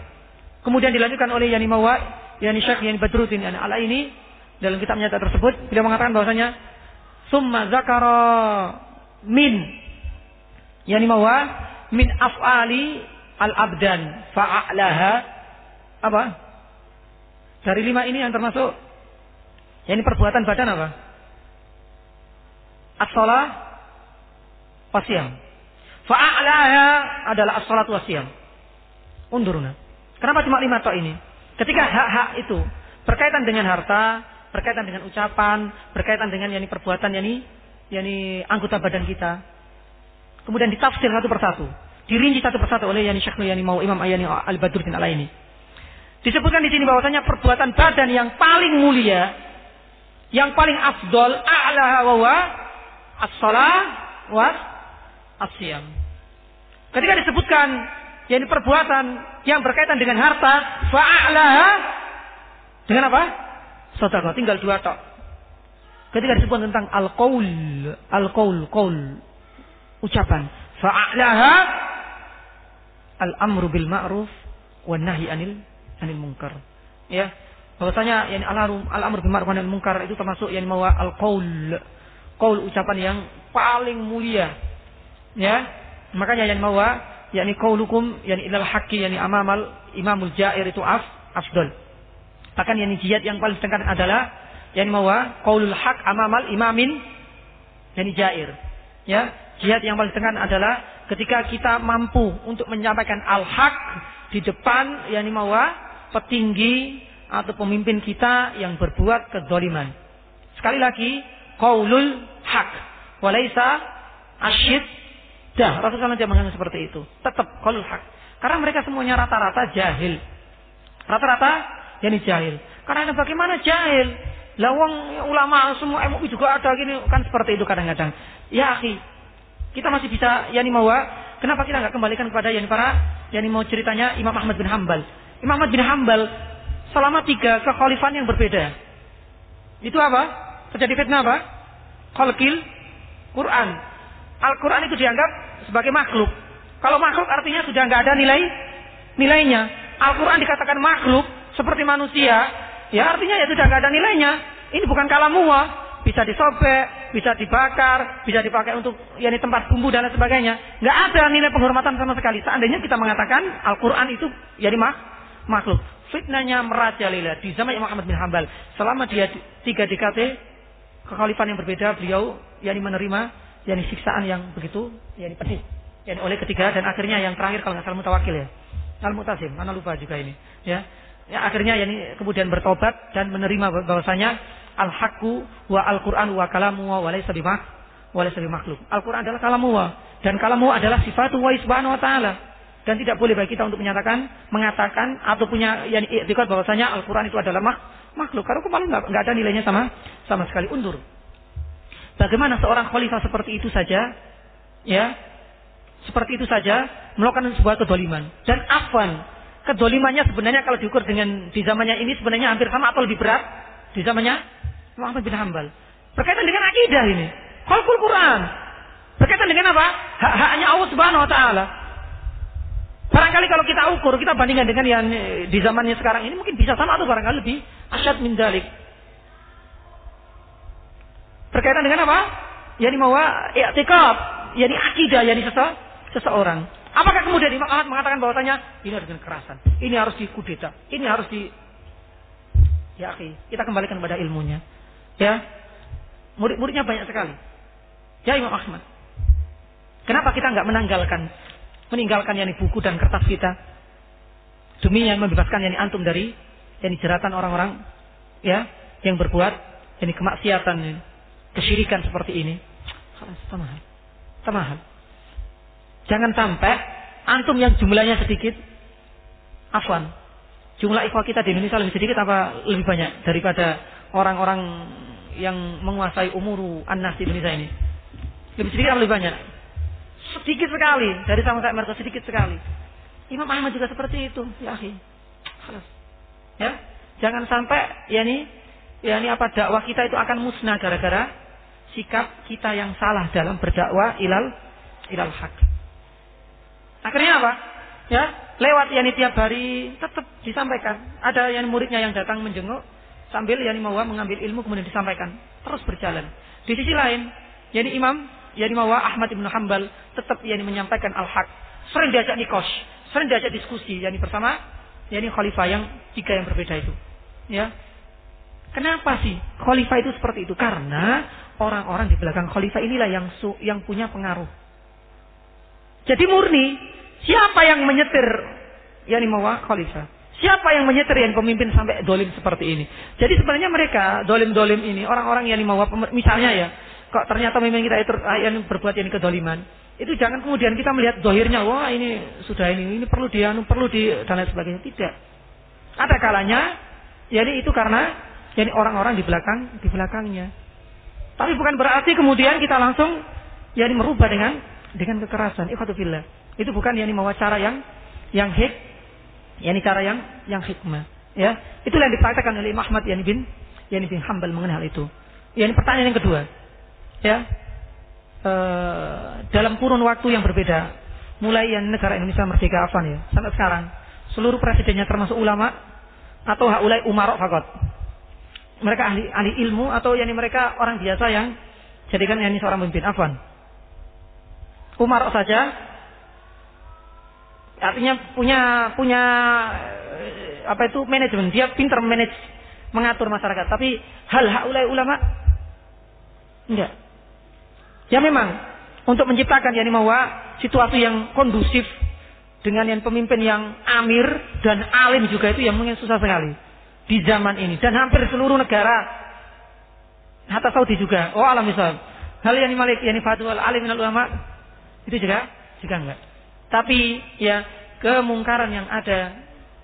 Kemudian dilanjutkan oleh yani yani Syekh yani Badruddin yani Al-Aini dalam kitabnya tersebut, beliau mengatakan bahwasanya summa zakara min yani min af'ali al-abdan fa'alaha apa? Dari 5 ini yang termasuk yani perbuatan badan apa? As-shalah wasiyam. Fa'alaha adalah as-shalat wasiyam. Unduruna. Kenapa cuma 5 tok ini? Ketika hak-hak itu berkaitan dengan harta, berkaitan dengan ucapan, berkaitan dengan yani perbuatan yani anggota badan kita, kemudian ditafsir satu persatu, dirinci satu persatu oleh yani Syekh yani Imam yani Al-Badruddin Al-Aini. Disebutkan di sini bahwasanya perbuatan badan yang paling mulia, yang paling afdol, a'laha wa huwa as-shalah wa as-siyam. Ketika disebutkan yakni perbuatan yang berkaitan dengan harta, fa'alaha dengan apa? Sedekah. Tinggal 2 tok. ketika disebut tentang al-qaul, qaul, ucapan. Fa'alaha al-amru bil ma'ruf wan nahyi anil munkar. Ya, bahwasanya yani al-amru bil ma'ruf wan nahyi anil munkar itu termasuk yang mawa qaul, ucapan yang paling mulia. Ya, makanya yang mawa yani qaulukum yani ilal haqqi yani amamal imamul jair itu afdal. Bahkan yani jihad yang paling sedangkan adalah yani mawa qaulul haq amamal imamin yani jair. Ya, jihad yang paling sedangkan adalah ketika kita mampu untuk menyampaikan al-haq di depan yani mawa petinggi atau pemimpin kita yang berbuat kedzaliman. Sekali lagi, qaulul haq walaysa asyiddah. Rasulullah SAW mengatakan seperti itu. Tetap qaulul haq. Karena mereka semuanya rata-rata jahil. Rata-rata yani jahil. Karena bagaimana jahil? Lawang ulama semua MUI juga ada gini kan seperti itu kadang-kadang. Ya akhi, kita masih bisa yani mawa. Kenapa kita nggak kembalikan kepada yani para yani mau ceritanya Imam Ahmad bin Hambal. Imam Ahmad bin Hambal selama 3 kekhalifahan yang berbeda. Itu apa? Terjadi fitnah apa? Khalqil Quran. Al-Quran itu dianggap sebagai makhluk. Kalau makhluk artinya sudah nggak ada nilainya. Al-Quran dikatakan makhluk seperti manusia, ya artinya ya sudah nggak ada nilainya. Ini bukan kalamullah. Bisa disobek, bisa dibakar, bisa dipakai untuk yani tempat bumbu dan lain sebagainya. Nggak ada nilai penghormatan sama sekali. Seandainya kita mengatakan Al-Quran itu jadi makhluk. Fitnahnya merajalela di zaman Imam Ahmad bin Hambal. Selama dia 3 dekade kekhalifahan yang berbeda, beliau yani menerima yani siksaan yang begitu yani pedih yani oleh ketiga dan akhirnya yang terakhir kalau nggak salah Mutawakil ya. Al-Mu'tasim, mana lupa juga ini. Ya akhirnya yani kemudian bertobat dan menerima bahwasanya al-haqqu wa al-Qur'an wa kalamu wa laysa bimakhluk. Al-Qur'an adalah kalamu dan kalamu adalah sifatu wa subhanahu wa ta'ala. Dan tidak boleh bagi kita untuk mengatakan atau punya yani i'tiqad bahwasanya Al-Qur'an itu adalah makhluk. Karena kemarin enggak ada nilainya sama sekali. Undur. Bagaimana seorang khalifah seperti itu saja ya seperti itu saja melakukan sebuah kedoliman. Dan afwan, kedolimannya sebenarnya kalau diukur dengan di zamannya ini sebenarnya hampir sama atau lebih berat di zamannya Muhammad bin Hambal. Berkaitan dengan akidah ini. Khalqul Quran. Berkaitan dengan apa? Hak-haknya Allah Subhanahu wa taala. Barangkali kalau kita ukur, kita bandingkan dengan yang di zamannya sekarang ini mungkin bisa sama atau barangkali lebih asyad min dzalik. Berkaitan dengan apa? Yani mawa i'tiqad, yani akidah, yani seseorang. Apakah kemudian Imam Ahmad mengatakan bahwasanya ini harus dengan kekerasan, ini harus dikudeta, ini harus ya akhi, kita kembalikan pada ilmunya. Ya. Murid-muridnya banyak sekali. Ya Imam Ahmad. Kenapa kita enggak meninggalkan yani buku dan kertas kita demi yang membebaskan yani antum dari yani jeratan orang-orang ya yang berbuat yani kemaksiatan, kesyirikan seperti ini. Tamahal. Jangan sampai antum yang jumlahnya sedikit, afwan, jumlah ikhwah kita di Indonesia lebih sedikit apa lebih banyak daripada orang-orang yang menguasai umuru an-nas di Indonesia ini? Lebih sedikit atau lebih banyak? Sedikit sekali. Dari sama-sama mereka sedikit sekali. Imam Ahmad juga seperti itu. Ya akhi. Ya, jangan sampai yani apa dakwah kita itu akan musnah gara-gara sikap kita yang salah dalam berdakwah ilal haq. Akhirnya apa? Ya, lewat yani tiap hari tetap disampaikan. Ada yang muridnya yang datang menjenguk sambil yani mau mengambil ilmu kemudian disampaikan. Terus berjalan. Di sisi lain, yani Imam yani Ahmad bin Hambal tetap yani menyampaikan al-haq. Sering diajak nikosh, sering diajak diskusi yani bersama yani khalifah yang 3 yang berbeda itu. Ya. Kenapa sih khalifah itu seperti itu? Karena orang-orang di belakang khalifah inilah yang punya pengaruh. Jadi murni siapa yang menyetir yani khalifah? Siapa yang menyetir yang pemimpin sampai dolim seperti ini? Jadi sebenarnya mereka dolim-dolim ini orang-orang yang misalnya ya, kok ternyata pemimpin kita itu yang berbuat yang kedoliman, itu jangan kemudian kita melihat dohirnya, wah ini sudah ini perlu di dan lain sebagainya. Tidak. Ada kalanya, jadi itu karena jadi orang-orang di belakangnya. Tapi bukan berarti kemudian kita langsung yani merubah dengan kekerasan. Ikhwatullah. Itu bukan yani cara yang yani cara yang hikmah. Ya, itulah yang dipraktikkan oleh Imam Ahmad yani bin Hambal mengenai hal itu. ini pertanyaan yang kedua. Ya. Dalam kurun waktu yang berbeda, mulai yang negara Indonesia merdeka afan ya, sampai sekarang, seluruh presidennya termasuk ulama atau haulai umarok fakot. Mereka ahli ilmu atau mereka orang biasa yang jadikan seorang pemimpin afan. Umarok saja, artinya punya manajemen, dia pintar mengatur masyarakat. Tapi hal haulai ulama enggak. Ya memang untuk menciptakan situasi yang kondusif dengan pemimpin yang amir dan alim juga itu yang mungkin susah sekali di zaman ini, dan hampir seluruh negara, hatta Saudi juga. Oh alam misal hal malik fatwa alim minal ulama itu juga enggak. Tapi ya kemungkaran yang ada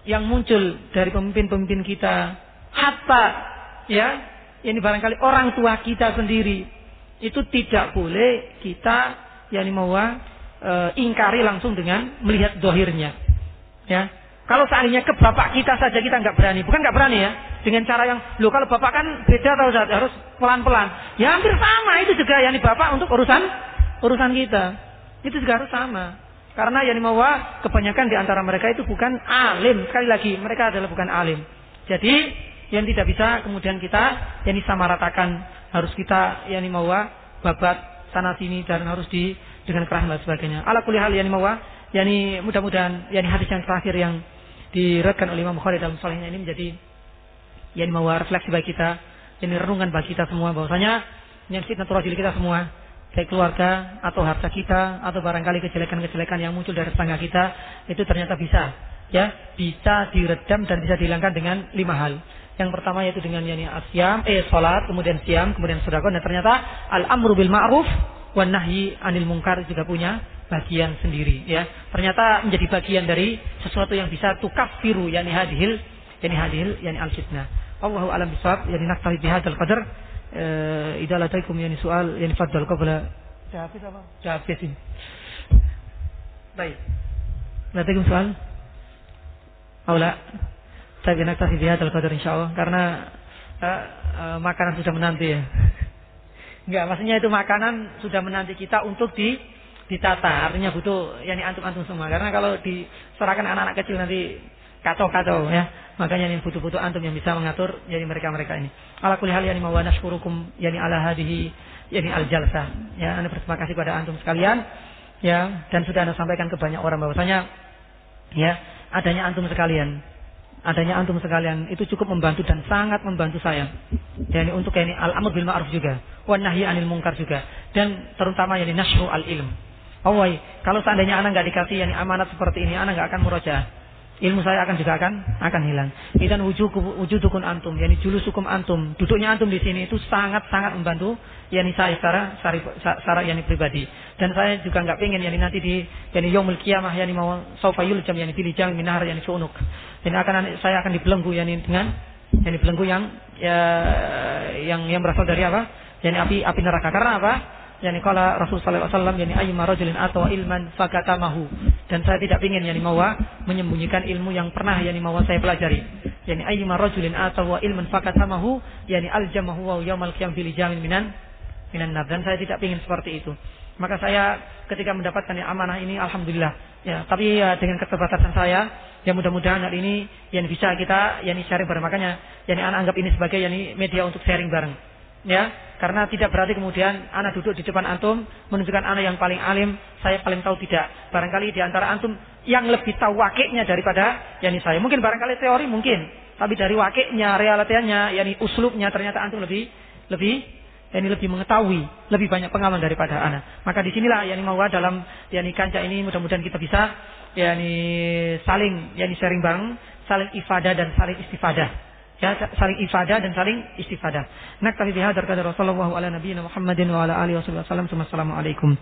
yang muncul dari pemimpin-pemimpin kita, hatta barangkali orang tua kita sendiri, itu tidak boleh kita ingkari langsung dengan melihat dohirnya. Ya, kalau seandainya ke bapak kita saja kita nggak berani, bukan nggak berani ya, dengan cara yang kalau bapak kan beda atau harus pelan-pelan. Ya hampir sama itu juga bapak untuk urusan kita itu juga harus sama. Karena kebanyakan di antara mereka itu bukan alim. Sekali lagi mereka adalah bukan alim. Jadi yang tidak bisa kemudian kita samaratakan. Harus kita babat sana sini dan harus dengan keras dan sebagainya. Ala kulli hal mudah-mudahan hadis yang terakhir yang diriwayatkan oleh Imam Bukhari dalam Sahihnya ini menjadi refleksi bagi kita, renungan bagi kita semua bahwasanya fitnatul rajul kita semua, baik keluarga atau harta kita atau barangkali kejelekan-kejelekan yang muncul dari tetangga kita, itu ternyata bisa diredam dan bisa dihilangkan dengan 5 hal. Yang pertama yaitu dengan salat, kemudian siam, kemudian sedekah, dan ternyata al-amru bil ma'ruf wan nahyi 'anil munkar juga punya bagian sendiri ya. Ternyata menjadi bagian dari sesuatu yang bisa tukaffiru hadhil al-fitnah. Allahu a'lam bishawab. Naktafi bihadzal qadar. Idza lataikum soal faddal qabla Hafiz ini. Baik. Lataikum soal? Aula. Saya naktafi bihadzal qadar insyaallah, karena makanan sudah menanti ya. Enggak, maksudnya itu makanan sudah menanti kita untuk ditata. Artinya butuh antum-antum semua. Karena kalau diserahkan anak-anak kecil nanti kacau-kacau ya. Makanya butuh antum yang bisa mengatur mereka-mereka ini. Ala kulli hal wa nashkurukum ala hadhihi al-jalsah. Ya, Anda berterima kasih pada antum sekalian ya, dan sudah Anda sampaikan ke banyak orang bahwasanya adanya antum sekalian itu cukup membantu dan sangat membantu saya. Untuk al-amr bil ma'ruf juga, wan nahyi 'anil munkar juga, dan terutama nasyru al-ilm. Kalau seandainya anak enggak dikasih amanat seperti ini, anak enggak akan murojaah. Ilmu saya akan hilang. Idan wujudukum antum, julusukum antum, duduknya antum di sini itu sangat-sangat membantu saya secara pribadi. Dan saya juga enggak pengen nanti di yaumul qiyamah mau saufa yuljam bilijam min nar fi'unuk. Saya akan dibelenggu dengan belenggu yang berasal dari apa? Api neraka. Karena apa? Qala Rasul sallallahu alaihi wasallam ayyuma rajulin atwa ilman fakatamahu. Dan saya tidak ingin menyembunyikan ilmu yang pernah saya pelajari. Ayyuma rajulin atwa ilman fakatamahu aljamahu wa yaumal qiyam bil jamin minan nar. Dan saya tidak ingin seperti itu. Maka saya ketika mendapatkan amanah ini alhamdulillah ya, tapi dengan keterbatasan saya mudah-mudahan hal ini bisa kita sharing bareng. Makanya anak anggap ini sebagai media untuk sharing bareng. Ya, karena tidak berarti kemudian anak duduk di depan antum menunjukkan anak yang paling alim, saya paling tahu, tidak. Barangkali di antara antum yang lebih tahu wakilnya daripada saya. Mungkin barangkali teori mungkin, tapi dari wakilnya, realitanya, uslubnya ternyata antum lebih mengetahui, lebih banyak pengalaman daripada anak. Maka disinilah dalam kancah ini mudah-mudahan kita bisa saling sharing bareng, saling ifadah dan saling istifadah. Saling ifadah dan saling istifadah. Naktafi bihadzal qadar. Sallallahu ala nabiyyina Muhammadin wa ala alihi wasallam. Assalamualaikum.